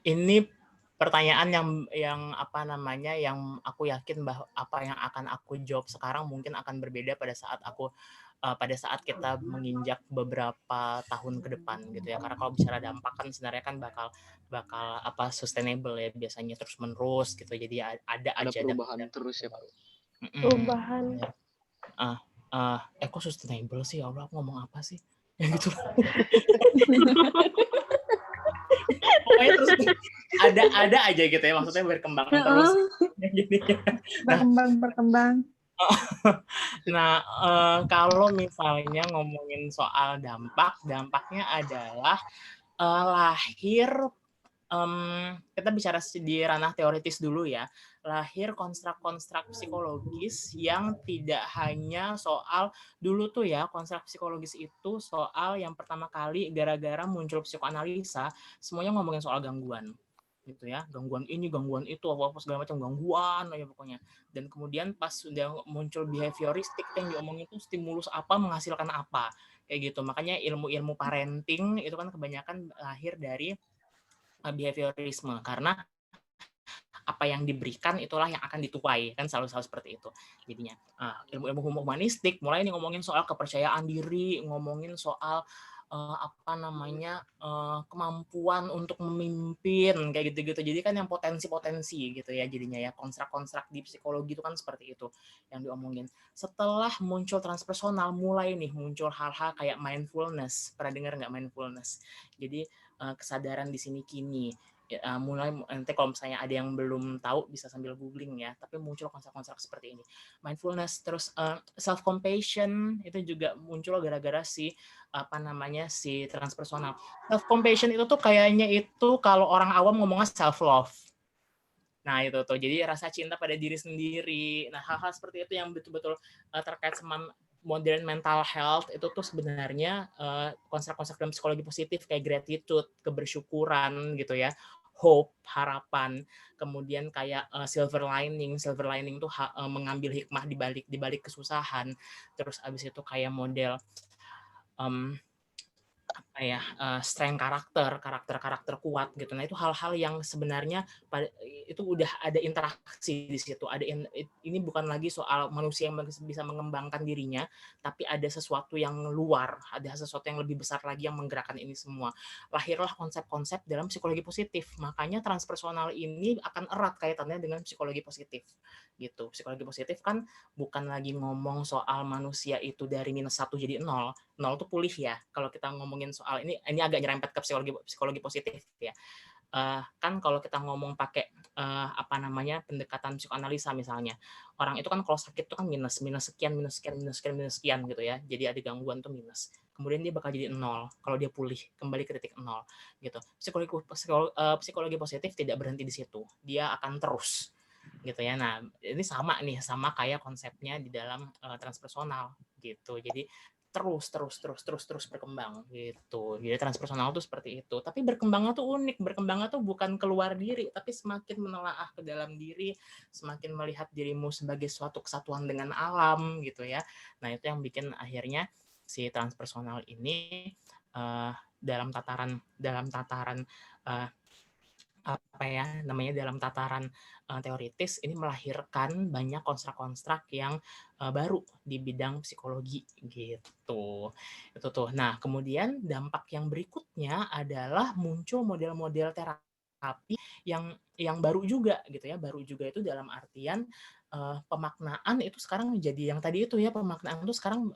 Ini pertanyaan yang aku yakin bahwa apa yang akan aku jawab sekarang mungkin akan berbeda pada saat kita menginjak beberapa tahun ke depan gitu ya. Karena kalau bicara dampak kan sebenarnya kan bakal sustainable ya, biasanya terus menerus gitu. Jadi ada aja perubahan terus ya, Pak. Perubahan. Kok sustainable sih? Allah, aku ngomong apa sih? Ya gitu. Pokoknya terus ada aja gitu ya, maksudnya berkembang terus. Berkembang. Nah, kalau misalnya ngomongin soal dampaknya adalah lahir, kita bicara di ranah teoritis dulu ya, lahir konstruk-konstruk psikologis yang tidak hanya soal, dulu tuh ya, konstruk psikologis itu soal yang pertama kali gara-gara muncul psikoanalisa, semuanya ngomongin soal gangguan gitu ya, gangguan ini, gangguan itu, apa segala macam gangguan aja pokoknya. Dan kemudian pas sudah muncul behavioristik yang diomongin itu stimulus apa menghasilkan apa kayak gitu. Makanya ilmu-ilmu parenting itu kan kebanyakan lahir dari behaviorisme, karena apa yang diberikan itulah yang akan dituai, kan selalu seperti itu jadinya. Ilmu-ilmu humanistik mulai nih ngomongin soal kepercayaan diri, ngomongin soal kemampuan untuk memimpin kayak gitu-gitu. Jadi kan yang potensi-potensi gitu ya jadinya ya, konstruk-konstruk di psikologi itu kan seperti itu yang diomongin. Setelah muncul transpersonal, mulai nih muncul hal-hal kayak mindfulness. Pernah dengar nggak mindfulness? Jadi kesadaran di sini kini. Mulai nanti kalau misalnya ada yang belum tahu bisa sambil googling ya, tapi muncul konsep-konsep seperti ini, mindfulness. Terus self compassion itu juga muncul gara-gara si transpersonal. Self compassion itu tuh kayaknya itu kalau orang awam ngomongnya self love. Nah itu tuh, jadi rasa cinta pada diri sendiri. Nah hal-hal seperti itu yang betul-betul terkait sama modern mental health itu tuh sebenarnya konsep-konsep dalam psikologi positif kayak gratitude, kebersyukuran gitu ya, hope, harapan, kemudian kayak silver lining tuh mengambil hikmah di balik kesusahan. Terus abis itu kayak model strength karakter kuat gitu. Nah itu hal-hal yang sebenarnya itu udah ada interaksi di situ. Ini bukan lagi soal manusia yang bisa mengembangkan dirinya, tapi ada sesuatu yang luar, ada sesuatu yang lebih besar lagi yang menggerakkan ini semua. Lahirlah konsep-konsep dalam psikologi positif. Makanya transpersonal ini akan erat kaitannya dengan psikologi positif gitu. Psikologi positif kan bukan lagi ngomong soal manusia itu dari -1 jadi 0 tuh pulih ya. Kalau kita ngomongin soal ini agak nyerempet ke psikologi positif ya. kan kalau kita ngomong pakai pendekatan psikoanalisa misalnya, orang itu kan kalau sakit itu kan minus sekian gitu ya, jadi ada gangguan tuh minus, kemudian dia bakal jadi 0 kalau dia pulih kembali ke titik 0 gitu. Psikologi positif tidak berhenti di situ, dia akan terus gitu ya. Nah ini sama kayak konsepnya di dalam transpersonal gitu, jadi terus berkembang gitu. Jadi transpersonal tuh seperti itu. Tapi berkembangnya tuh unik. Berkembangnya tuh bukan keluar diri, tapi semakin menelaah ke dalam diri, semakin melihat dirimu sebagai suatu kesatuan dengan alam gitu ya. Nah, itu yang bikin akhirnya si transpersonal ini dalam tataran dalam tataran teoritis ini melahirkan banyak konstrak-konstrak yang baru di bidang psikologi gitu. Itu tuh. Nah, kemudian dampak yang berikutnya adalah muncul model-model terapi yang baru juga gitu ya. Baru juga itu dalam artian pemaknaan itu sekarang menjadi yang tadi itu ya, pemaknaan itu sekarang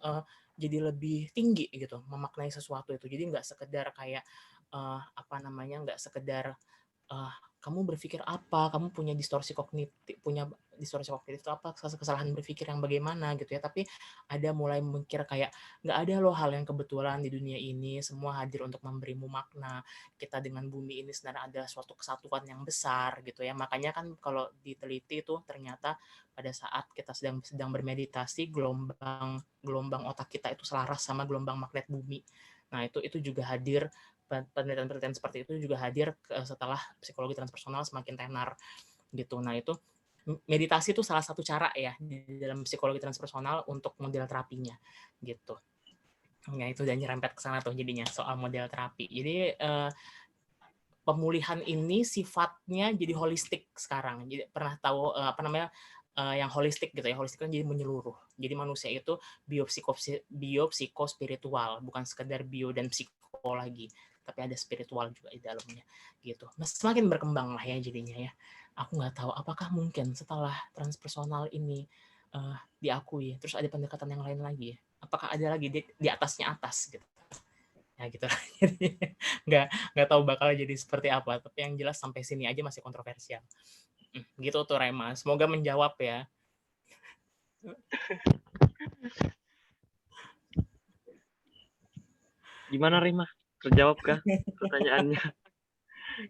jadi lebih tinggi gitu, memaknai sesuatu itu. Jadi nggak sekedar kayak nggak sekedar kamu berpikir apa, kamu punya distorsi kognitif itu apa, kesalahan berpikir yang bagaimana gitu ya, tapi ada mulai memikir kayak nggak ada loh hal yang kebetulan di dunia ini, semua hadir untuk memberimu makna, kita dengan bumi ini sebenarnya ada suatu kesatuan yang besar gitu ya. Makanya kan kalau diteliti tuh ternyata pada saat kita sedang bermeditasi, gelombang otak kita itu selaras sama gelombang magnet bumi. Nah itu juga hadir, penelitian-penelitian seperti itu juga hadir setelah psikologi transpersonal semakin tenar gitu. Nah itu meditasi itu salah satu cara ya di dalam psikologi transpersonal untuk model terapinya gitu. Nah itu dan nyerempet ke sana tuh jadinya soal model terapi. Jadi pemulihan ini sifatnya jadi holistik sekarang. Jadi pernah tahu yang holistik gitu ya, holistik kan jadi menyeluruh. Jadi manusia itu biopsikospiritual, bukan sekedar bio dan psiko lagi, tapi ada spiritual juga di dalamnya gitu. Nah, semakin berkembang lah ya jadinya ya. Aku nggak tahu apakah mungkin setelah transpersonal ini diakui, terus ada pendekatan yang lain lagi ya. Apakah ada lagi di atasnya atas gitu. Ya gitu lah. Jadi nggak tahu bakal jadi seperti apa, tapi yang jelas sampai sini aja masih kontroversial. Gitu tuh Rema, semoga menjawab ya. Gimana Rema? Terjawab kah pertanyaannya?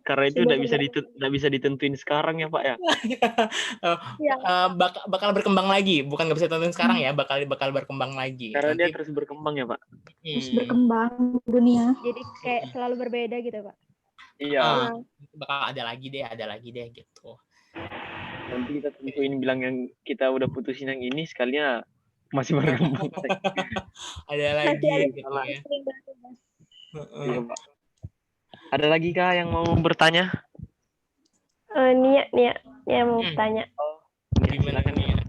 Karena itu nggak bisa ditentuin sekarang ya Pak ya. Bakal berkembang lagi, bukan nggak bisa ditentuin sekarang ya, bakal berkembang lagi. Karena dia terus berkembang ya Pak. Terus berkembang dunia. Jadi kayak selalu berbeda gitu Pak. Iya. Bakal ada lagi deh gitu. Nanti kita tentuin bilang yang kita udah putusin yang ini sekalinya masih berkembang. Ada lagi gitu ya. Iya Pak. Ada lagi kah yang mau bertanya? Nia mau bertanya. Gimana Nia?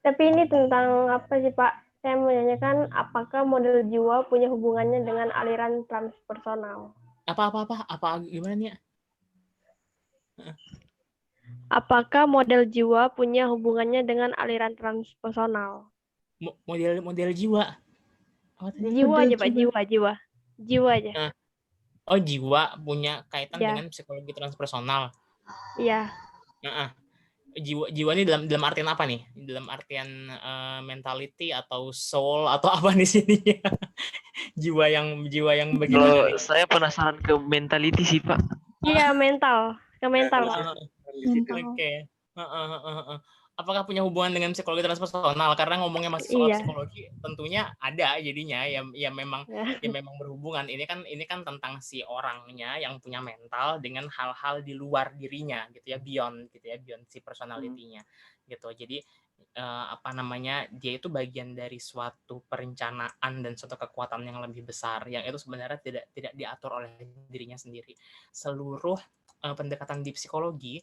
Tapi ini tentang apa sih Pak? Saya mau menanyakan apakah model jiwa punya hubungannya dengan aliran transpersonal? Apa gimana Nia? Apakah model jiwa punya hubungannya dengan aliran transpersonal? Model jiwa. Jiwa aja Pak, jiwa aja. Oh, jiwa punya kaitan dengan psikologi transpersonal. Iya. Jiwa ini dalam artian apa nih? Dalam artian mentality atau soul atau apa di sini? jiwa yang bagaimana? Saya penasaran ke mentality sih Pak. Iya, ke mental. Oke. Apakah punya hubungan dengan psikologi transpersonal? Karena ngomongnya masih soal psikologi, tentunya ada jadinya ya memang berhubungan. Ini kan tentang si orangnya yang punya mental dengan hal-hal di luar dirinya gitu ya, beyond si personality-nya gitu. Jadi dia itu bagian dari suatu perencanaan dan suatu kekuatan yang lebih besar yang itu sebenarnya tidak diatur oleh dirinya sendiri. Seluruh pendekatan di psikologi,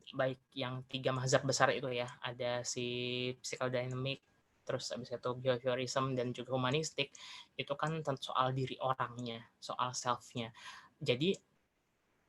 baik yang 3 mazhab besar itu ya, ada si psychodynamic, terus habis itu behaviorism dan juga humanistik, itu kan soal diri orangnya, soal self-nya. Jadi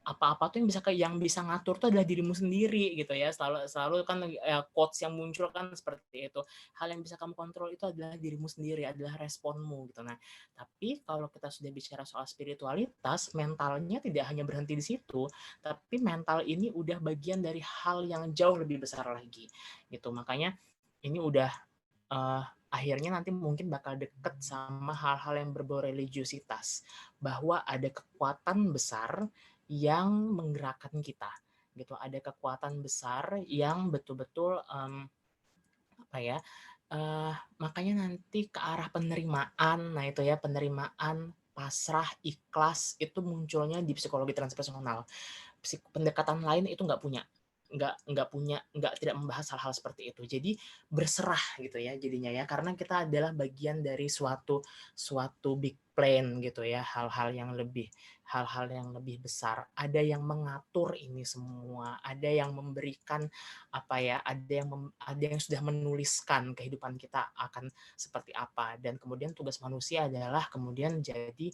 apa-apa tuh yang bisa ngatur tuh adalah dirimu sendiri gitu ya. Selalu kan quotes yang muncul kan seperti itu. Hal yang bisa kamu kontrol itu adalah dirimu sendiri, adalah responmu gitu. Nah, tapi kalau kita sudah bicara soal spiritualitas, mentalnya tidak hanya berhenti di situ, tapi mental ini udah bagian dari hal yang jauh lebih besar lagi gitu. Makanya ini udah akhirnya nanti mungkin bakal deket sama hal-hal yang berbau religiusitas, bahwa ada kekuatan besar yang menggerakkan kita gitu. Ada kekuatan besar yang betul-betul makanya nanti ke arah penerimaan. Nah itu ya, penerimaan, pasrah, ikhlas itu munculnya di psikologi transpersonal. Pendekatan lain itu nggak tidak membahas hal-hal seperti itu. Jadi berserah gitu ya jadinya ya, karena kita adalah bagian dari suatu big plan gitu ya, hal-hal yang lebih besar. Ada yang mengatur ini semua, ada yang memberikan ada yang sudah menuliskan kehidupan kita akan seperti apa, dan kemudian tugas manusia adalah kemudian jadi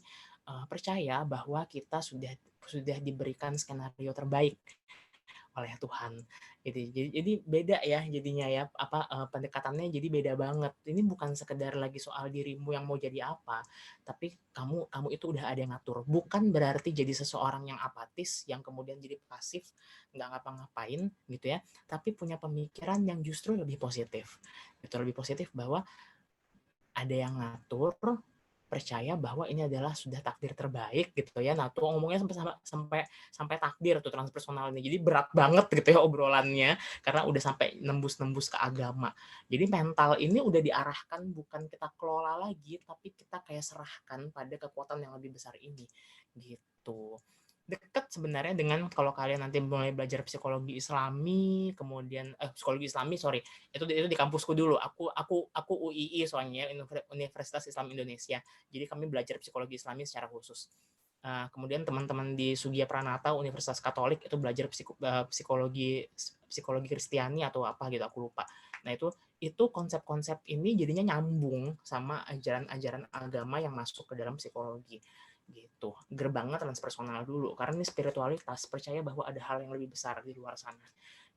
percaya bahwa kita sudah diberikan skenario terbaik oleh Tuhan. Jadi beda ya jadinya ya, pendekatannya jadi beda banget. Ini bukan sekedar lagi soal dirimu yang mau jadi apa, tapi kamu itu udah ada yang ngatur. Bukan berarti jadi seseorang yang apatis, yang kemudian jadi pasif, nggak ngapa-ngapain gitu ya, tapi punya pemikiran yang justru lebih positif. Itu lebih positif bahwa ada yang ngatur, percaya bahwa ini adalah sudah takdir terbaik gitu ya. Nah tuh ngomongnya sampai takdir tuh transpersonal ini. Jadi berat banget gitu ya obrolannya, karena udah sampai nembus ke agama. Jadi mental ini udah diarahkan, bukan kita kelola lagi, tapi kita kayak serahkan pada kekuatan yang lebih besar ini gitu. Dekat sebenarnya dengan kalau kalian nanti mulai belajar psikologi Islami, kemudian psikologi Islami, sorry, itu di kampusku dulu. Aku UII soalnya, Universitas Islam Indonesia. Jadi kami belajar psikologi Islami secara khusus. Kemudian teman-teman di Sugia Pranata Universitas Katolik itu belajar psikologi Kristiani atau apa gitu, aku lupa. Nah itu konsep-konsep ini jadinya nyambung sama ajaran-ajaran agama yang masuk ke dalam psikologi gitu. Gerbangnya transpersonal dulu, karena ini spiritualitas, percaya bahwa ada hal yang lebih besar di luar sana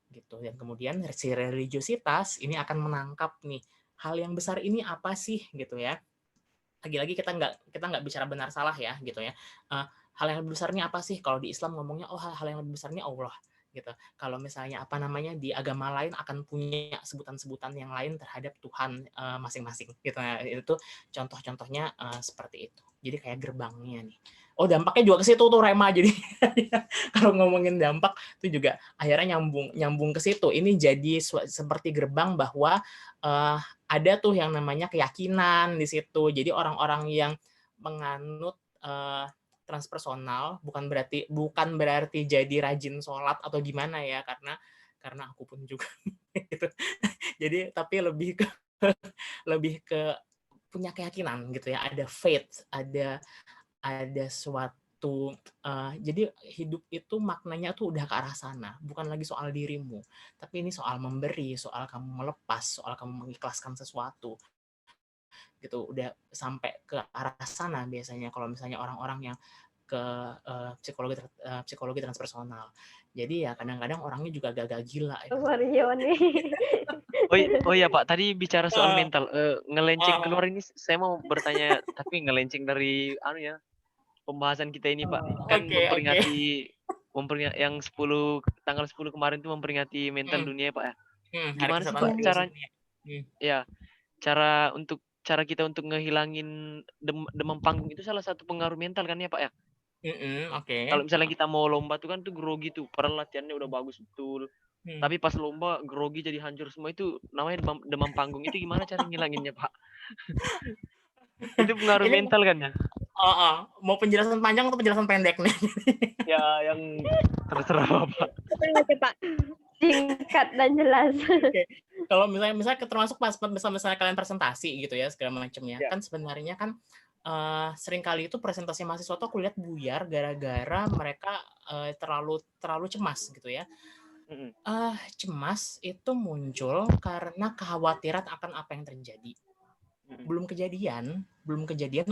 gitu. Dan kemudian si religiositas ini akan menangkap nih, hal yang besar ini apa sih gitu ya. Lagi-lagi kita nggak bicara benar salah ya gitu ya. Hal yang lebih besarnya apa sih? Kalau di Islam ngomongnya hal yang lebih besarnya Allah gitu. Kalau misalnya di agama lain akan punya sebutan-sebutan yang lain terhadap Tuhan masing-masing gitu. Nah, itu contoh-contohnya seperti itu. Jadi kayak gerbangnya nih. Dampaknya juga ke situ tuh Rema. Jadi kalau ngomongin dampak itu juga akhirnya nyambung ke situ. Ini jadi seperti gerbang bahwa ada tuh yang namanya keyakinan di situ. Jadi orang-orang yang menganut transpersonal bukan berarti jadi rajin sholat atau gimana ya, karena aku pun juga gitu. Jadi tapi lebih ke punya keyakinan gitu ya, ada faith, ada suatu jadi hidup itu maknanya tuh udah ke arah sana, bukan lagi soal dirimu, tapi ini soal memberi, soal kamu melepas, soal kamu mengikhlaskan sesuatu gitu. Udah sampai ke arah sana biasanya kalau misalnya orang-orang yang ke psikologi transpersonal. Jadi ya kadang-kadang orangnya juga agak gila ya. Mario nih. Oh iya Pak, tadi bicara soal mental, ngelenceng keluar ini saya mau bertanya, tapi ngelenceng dari pembahasan kita ini Pak. Kan memperingati yang tanggal 10 kemarin itu memperingati mental dunia ya Pak ya. Gimana sih Pak caranya? Ya, cara kita untuk ngehilangin demam panggung itu salah satu pengaruh mental kan ya Pak ya? Kalau misalnya kita mau lomba tuh kan tuh grogi tuh, padahal latihannya udah bagus betul. Tapi pas lomba grogi jadi hancur semua, itu namanya demam panggung. Itu gimana cara ngilanginnya Pak? Itu pengaruh mental kan ya? Mau penjelasan panjang atau penjelasan pendek nih? Ya yang terserah Pak. Pak, singkat dan jelas. Kalau misalnya termasuk pas misalnya kalian presentasi gitu ya segala macamnya, kan sebenarnya kan seringkali itu presentasi mahasiswa tuh aku lihat buyar gara-gara mereka terlalu cemas gitu ya. Cemas itu muncul karena kekhawatiran akan apa yang terjadi. Belum kejadian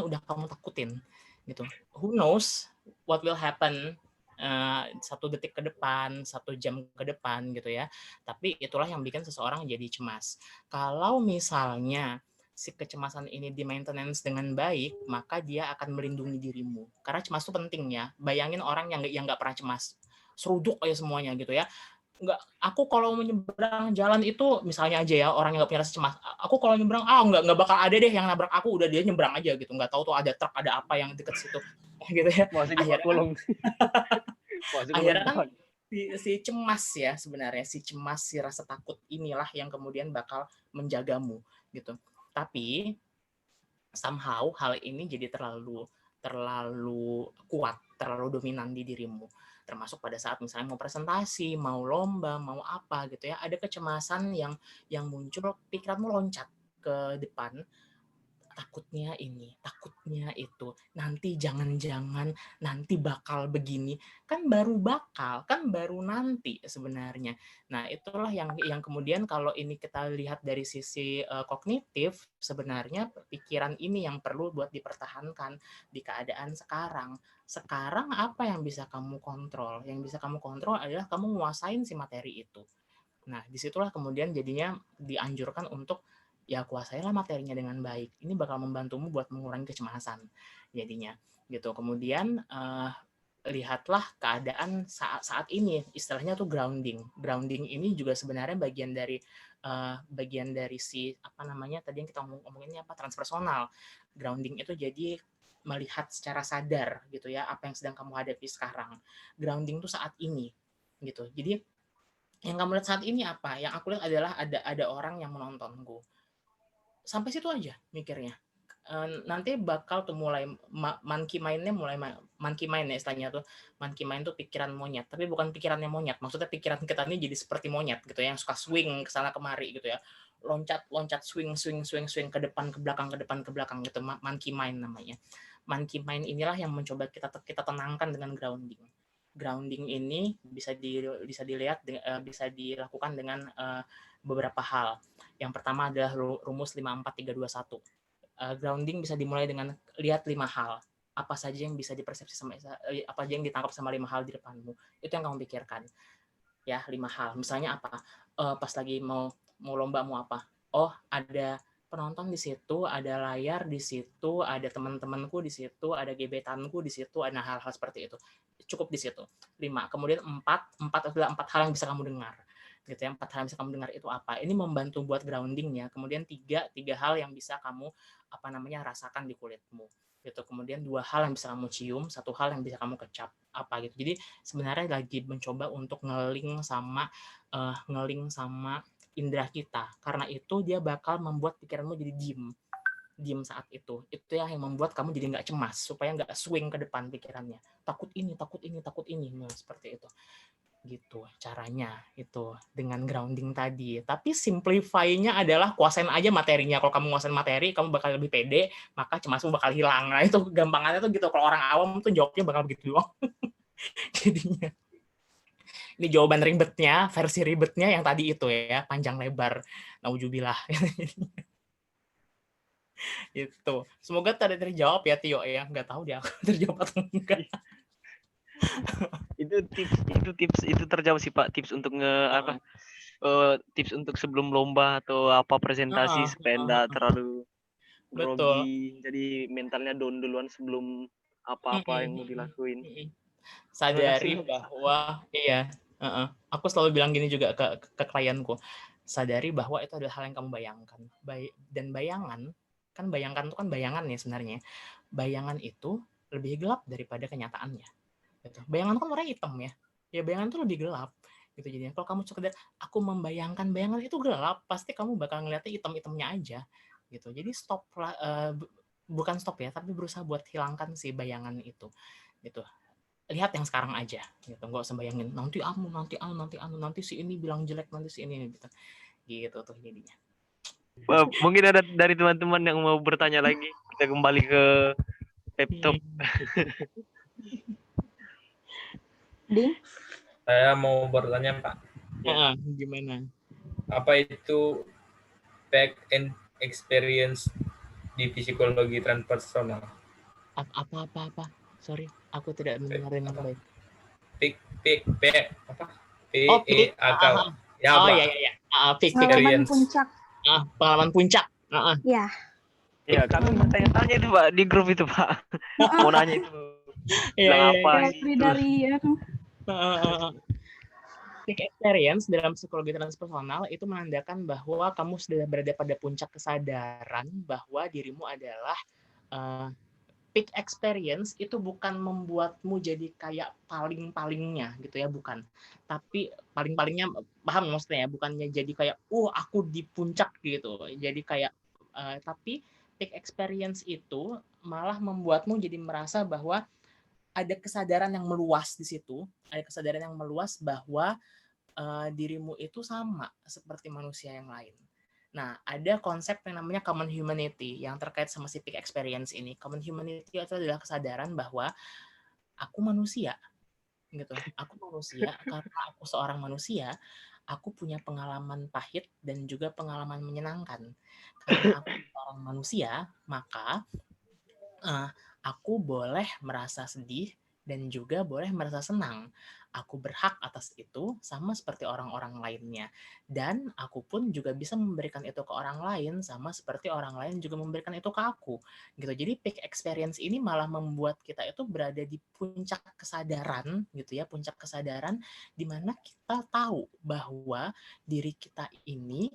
udah kamu takutin gitu. Who knows what will happen 1 detik ke depan, 1 jam ke depan gitu ya. Tapi itulah yang bikin seseorang jadi cemas. Kalau misalnya si kecemasan ini di maintenance dengan baik, maka dia akan melindungi dirimu. Karena cemas itu penting ya. Bayangin orang yang nggak pernah cemas, seruduk aja semuanya gitu ya. Aku kalau menyeberang jalan itu misalnya aja ya, orang yang nggak punya rasa cemas, aku kalau nyebrang nggak bakal ada deh yang nabrak aku, udah dia nyebrang aja gitu, nggak tahu tuh ada truk ada apa yang deket situ gitu ya. Akhirnya kan si cemas ya sebenarnya, si cemas, si rasa takut inilah yang kemudian bakal menjagamu gitu. Tapi somehow hal ini jadi terlalu kuat, terlalu dominan di dirimu. Termasuk pada saat misalnya mau presentasi, mau lomba, mau apa gitu ya, ada kecemasan yang muncul, pikiranmu loncat ke depan, takutnya ini, takutnya itu, nanti jangan-jangan nanti bakal begini, kan baru nanti sebenarnya. Nah, itulah yang kemudian kalau ini kita lihat dari sisi kognitif, sebenarnya pikiran ini yang perlu buat dipertahankan di keadaan sekarang. Sekarang apa yang bisa kamu kontrol? Yang bisa kamu kontrol adalah kamu nguasain si materi itu. Nah, disitulah kemudian jadinya dianjurkan untuk ya kuasailah materinya dengan baik. Ini bakal membantumu buat mengurangi kecemasan jadinya gitu. Kemudian lihatlah keadaan saat ini, istilahnya tuh grounding. Grounding ini juga sebenarnya bagian dari si apa namanya tadi yang kita ngomonginnya apa, transpersonal. Grounding itu jadi melihat secara sadar gitu ya apa yang sedang kamu hadapi sekarang. Grounding tuh saat ini gitu. Jadi yang kamu lihat saat ini apa? Yang aku lihat adalah ada orang yang menontonku. Sampai situ aja mikirnya. Nanti bakal tuh mulai monkey mind-nya monkey mind ya istilahnya tuh. Monkey mind tuh pikiran monyet, tapi bukan pikirannya monyet. Maksudnya pikiran kita ini jadi seperti monyet gitu ya, yang suka swing ke sana kemari gitu ya. Loncat swing ke depan ke belakang gitu. Monkey mind namanya. Monkey mind inilah yang mencoba kita tenangkan dengan grounding. Grounding ini bisa dilihat bisa dilakukan dengan beberapa hal. Yang pertama adalah rumus 54321. Grounding bisa dimulai dengan lihat 5 hal. Apa saja yang bisa dipersepsi apa aja yang ditangkap sama 5 hal di depanmu. Itu yang kamu pikirkan. Ya, 5 hal. Misalnya apa? Pas lagi mau lomba mau apa? Oh, ada penonton di situ, ada layar di situ, ada teman-temanku di situ, ada gebetanku di situ, ada hal-hal seperti itu. Cukup di situ. 5. Kemudian 4 adalah 4 hal yang bisa kamu dengar. Gitu ya, 4 hal yang bisa kamu dengar itu apa? Ini membantu buat grounding ya. Kemudian 3 hal yang bisa kamu rasakan di kulitmu. Gitu. Kemudian 2 hal yang bisa kamu cium, 1 hal yang bisa kamu kecap apa gitu. Jadi sebenarnya lagi mencoba untuk ngeling sama indera kita. Karena itu dia bakal membuat pikiranmu jadi diem saat itu ya yang membuat kamu jadi nggak cemas, supaya nggak swing ke depan pikirannya, takut ini, nah, seperti itu gitu caranya itu dengan grounding tadi. Tapi simplify-nya adalah kuasain aja materinya. Kalau kamu nguasain materi, kamu bakal lebih pede, maka cemasmu bakal hilang. Nah, itu gampangannya tuh gitu. Kalau orang awam tuh jawabnya bakal begitu doang. Jadinya ini jawaban ribetnya, versi ribetnya yang tadi itu ya, panjang lebar. Nauzubillah. Itu. Semoga tadi terjawab ya Tio ya. Nggak tahu dia terjawab atau enggak. itu terjawab sih Pak, tips untuk tips untuk sebelum lomba atau apa presentasi supaya enggak terlalu grogi, jadi mentalnya down duluan sebelum apa-apa yang mau dilakuin. Sadari bahwa aku selalu bilang gini juga ke klienku, sadari bahwa itu adalah hal yang kamu bayangkan. Dan bayangkan itu kan bayangan ya sebenarnya. Bayangan itu lebih gelap daripada kenyataannya. Gitu. Bayangan kan warnanya hitam ya. Ya bayangan itu lebih gelap. Gitu jadinya. Kalau kamu sekedar aku membayangkan bayangan itu gelap, pasti kamu bakal ngeliatnya hitam-hitamnya aja. Gitu. Jadi bukan stop ya, tapi berusaha buat hilangkan si bayangan itu. Gitu. Lihat yang sekarang aja. Gitu. Nggak usah bayangin nanti si ini bilang jelek, nanti si ini gitu. Gitu tuh jadinya. Mungkin ada dari teman-teman yang mau bertanya lagi. Kita kembali ke laptop. Ding? Saya mau bertanya Pak. Gimana? Apa itu back and experience di psikologi transpersonal? Apa? Sorry, aku tidak mendengar dengan baik. PEAK. Ya, oh Pak. iya. Peak Pengalaman experience. puncak. Pengalaman puncak. Ya. Ya, kami mau tanya-tanya itu Pak di grup itu Pak. Mau nanya itu. Bilang apa gitu. Dari ya. Peak experience dalam psikologi transpersonal itu menandakan bahwa kamu sudah berada pada puncak kesadaran bahwa dirimu adalah peak experience itu bukan membuatmu jadi kayak paling-palingnya gitu ya, bukan. Tapi paling-palingnya, paham maksudnya ya, bukannya jadi kayak aku di puncak gitu. Jadi kayak tapi peak experience itu malah membuatmu jadi merasa bahwa ada kesadaran yang meluas di situ, ada kesadaran yang meluas bahwa dirimu itu sama seperti manusia yang lain. Nah, ada konsep yang namanya common humanity yang terkait sama si peak experience ini. Common humanity itu adalah kesadaran bahwa aku manusia, gitu. Aku manusia karena aku seorang manusia, aku punya pengalaman pahit dan juga pengalaman menyenangkan. Karena aku seorang manusia, maka aku boleh merasa sedih dan juga boleh merasa senang. Aku berhak atas itu sama seperti orang-orang lainnya. Dan aku pun juga bisa memberikan itu ke orang lain sama seperti orang lain juga memberikan itu ke aku. Gitu. Jadi peak experience ini malah membuat kita itu berada di puncak kesadaran gitu ya, puncak kesadaran di mana kita tahu bahwa diri kita ini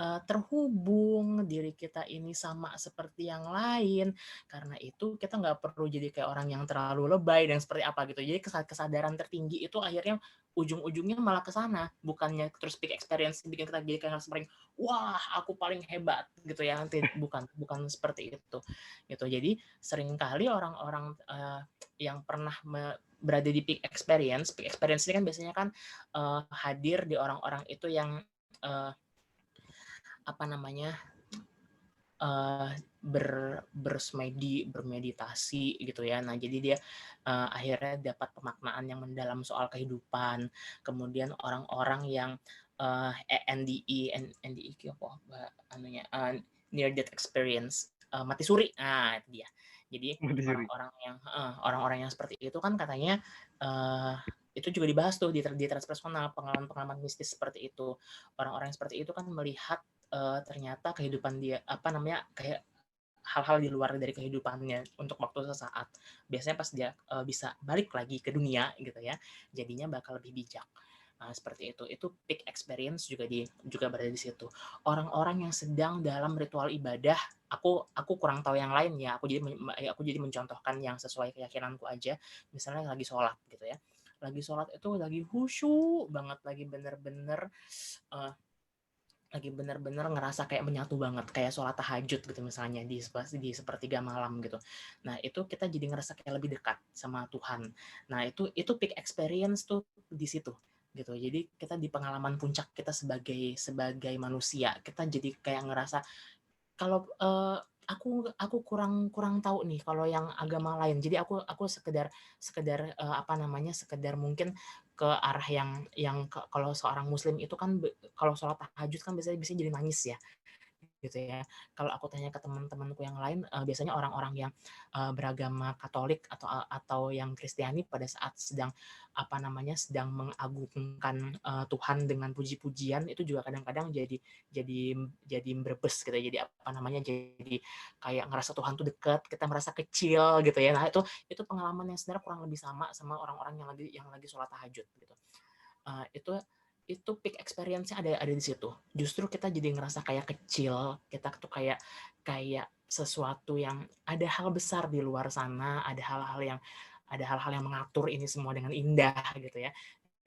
terhubung, diri kita ini sama seperti yang lain. Karena itu kita nggak perlu jadi kayak orang yang terlalu lebay dan seperti apa gitu. Jadi kesadaran tertinggi itu akhirnya ujung-ujungnya malah ke sana, bukannya terus peak experience bikin kita jadi kayak sering wah aku paling hebat gitu ya, nanti bukan seperti itu gitu. Jadi seringkali orang-orang yang pernah berada di peak experience ini kan biasanya kan hadir di orang-orang itu yang bermeditasi gitu ya. Nah, jadi dia akhirnya dapat pemaknaan yang mendalam soal kehidupan. Kemudian orang-orang yang NDE apa near death experience, mati suri. Nah, itu dia. Jadi orang-orang yang seperti itu kan katanya itu juga dibahas tuh di transpersonal, pengalaman-pengalaman mistis seperti itu. Orang-orang yang seperti itu kan melihat ternyata kehidupan dia kayak hal-hal di luar dari kehidupannya untuk waktu sesaat. Biasanya pas dia bisa balik lagi ke dunia gitu ya, jadinya bakal lebih bijak. Nah, seperti itu. Itu peak experience juga berada di situ. Orang-orang yang sedang dalam ritual ibadah, aku kurang tahu yang lain ya. Aku jadi mencontohkan yang sesuai keyakinanku aja. Misalnya lagi sholat gitu ya. Lagi sholat itu lagi khusyuk banget, lagi bener-bener ngerasa kayak menyatu banget, kayak sholat tahajud gitu misalnya di sepertiga malam gitu. Nah itu kita jadi ngerasa kayak lebih dekat sama Tuhan. Nah itu peak experience tuh di situ gitu. Jadi kita di pengalaman puncak kita sebagai manusia, kita jadi kayak ngerasa kalau aku kurang tahu nih kalau yang agama lain. Jadi aku sekedar sekedar mungkin ke arah yang kalau seorang muslim itu kan kalau sholat tahajud kan biasanya bisa jadi nangis ya gitu ya. Kalau aku tanya ke teman-temanku yang lain, biasanya orang-orang yang beragama Katolik atau yang Kristiani pada saat sedang mengagungkan Tuhan dengan puji-pujian itu juga kadang-kadang jadi berbes gitu, jadi jadi kayak ngerasa Tuhan tuh dekat, kita merasa kecil gitu ya. Nah itu pengalaman yang sebenarnya kurang lebih sama orang-orang yang lagi sholat tahajud gitu. Itu peak experience-nya ada di situ. Justru kita jadi ngerasa kayak kecil, kita tuh kayak sesuatu yang ada hal besar di luar sana, ada hal-hal yang mengatur ini semua dengan indah gitu ya.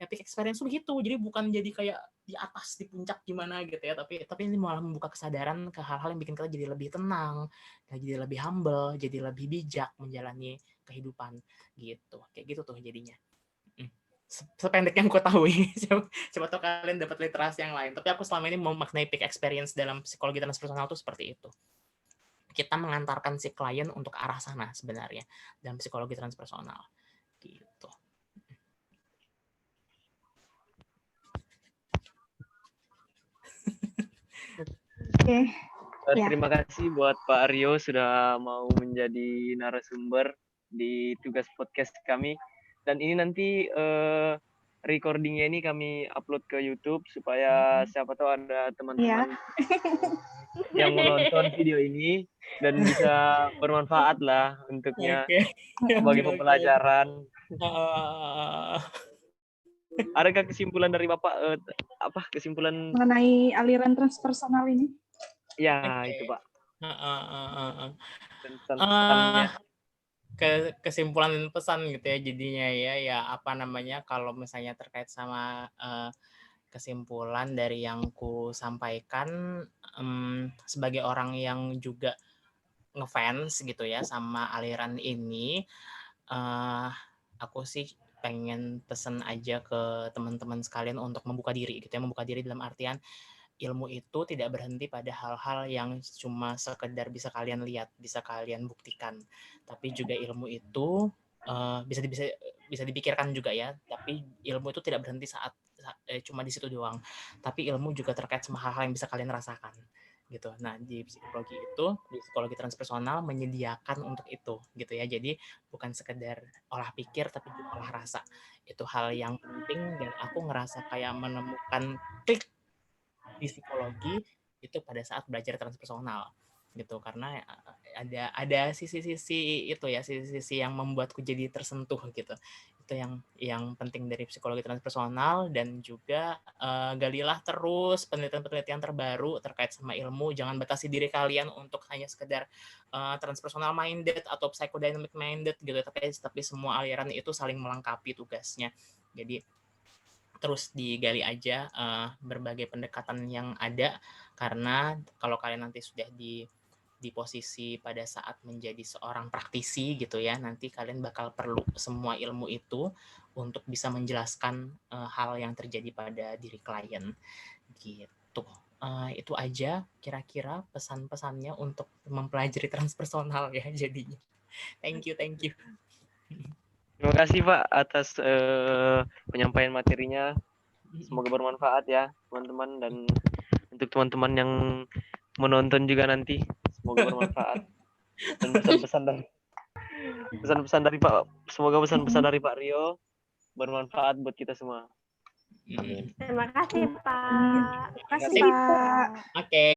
Peak experience tuh begitu. Jadi bukan jadi kayak di atas di puncak gimana gitu ya, tapi ini malah membuka kesadaran ke hal-hal yang bikin kita jadi lebih tenang, jadi lebih humble, jadi lebih bijak menjalani kehidupan gitu. Kayak gitu tuh jadinya. Sependek yang ku tahu siapa tahu kalian dapat literasi yang lain, tapi aku selama ini memaknai peak experience dalam psikologi transpersonal itu seperti itu. Kita mengantarkan si klien untuk arah sana sebenarnya dalam psikologi transpersonal gitu. Oke. Terima kasih buat Pak Aryo sudah mau menjadi narasumber di tugas podcast kami. Dan ini nanti recordingnya ini kami upload ke YouTube supaya siapa tahu ada teman-teman yang menonton video ini dan bisa bermanfaat lah untuknya sebagai pembelajaran. Adakah kesimpulan dari Bapak kesimpulan mengenai aliran transpersonal ini? Ya, itu Pak. Kesimpulan dan pesan gitu ya jadinya ya apa namanya kalau misalnya terkait sama kesimpulan dari yang ku sampaikan sebagai orang yang juga ngefans gitu ya sama aliran ini, aku sih pengen pesen aja ke teman-teman sekalian untuk membuka diri gitu ya, membuka diri dalam artian ilmu itu tidak berhenti pada hal-hal yang cuma sekedar bisa kalian lihat, bisa kalian buktikan, tapi juga ilmu itu bisa dipikirkan juga ya. Tapi ilmu itu tidak berhenti saat cuma di situ doang. Tapi ilmu juga terkait sama hal-hal yang bisa kalian rasakan gitu. Nah di psikologi transpersonal menyediakan untuk itu gitu ya. Jadi bukan sekedar olah pikir tapi juga olah rasa. Itu hal yang penting dan aku ngerasa kayak menemukan klik di psikologi itu pada saat belajar transpersonal gitu, karena ada sisi-sisi itu ya, sisi-sisi yang membuatku jadi tersentuh gitu. Itu yang penting dari psikologi transpersonal. Dan juga galilah terus penelitian-penelitian terbaru terkait sama ilmu. Jangan batasi diri kalian untuk hanya sekedar transpersonal minded atau psychodynamic minded gitu, tapi semua aliran itu saling melengkapi tugasnya. Jadi terus digali aja berbagai pendekatan yang ada, karena kalau kalian nanti sudah di posisi pada saat menjadi seorang praktisi gitu ya, nanti kalian bakal perlu semua ilmu itu untuk bisa menjelaskan hal yang terjadi pada diri klien gitu. Itu aja kira-kira pesan-pesannya untuk mempelajari transpersonal ya jadinya. Thank you. Terima kasih Pak atas penyampaian materinya. Semoga bermanfaat ya teman-teman, dan untuk teman-teman yang menonton juga nanti semoga bermanfaat. Dan pesan-pesan dari Pak, semoga pesan-pesan dari Pak Rio bermanfaat buat kita semua. Terima kasih Pak. Terima kasih Pak. Oke.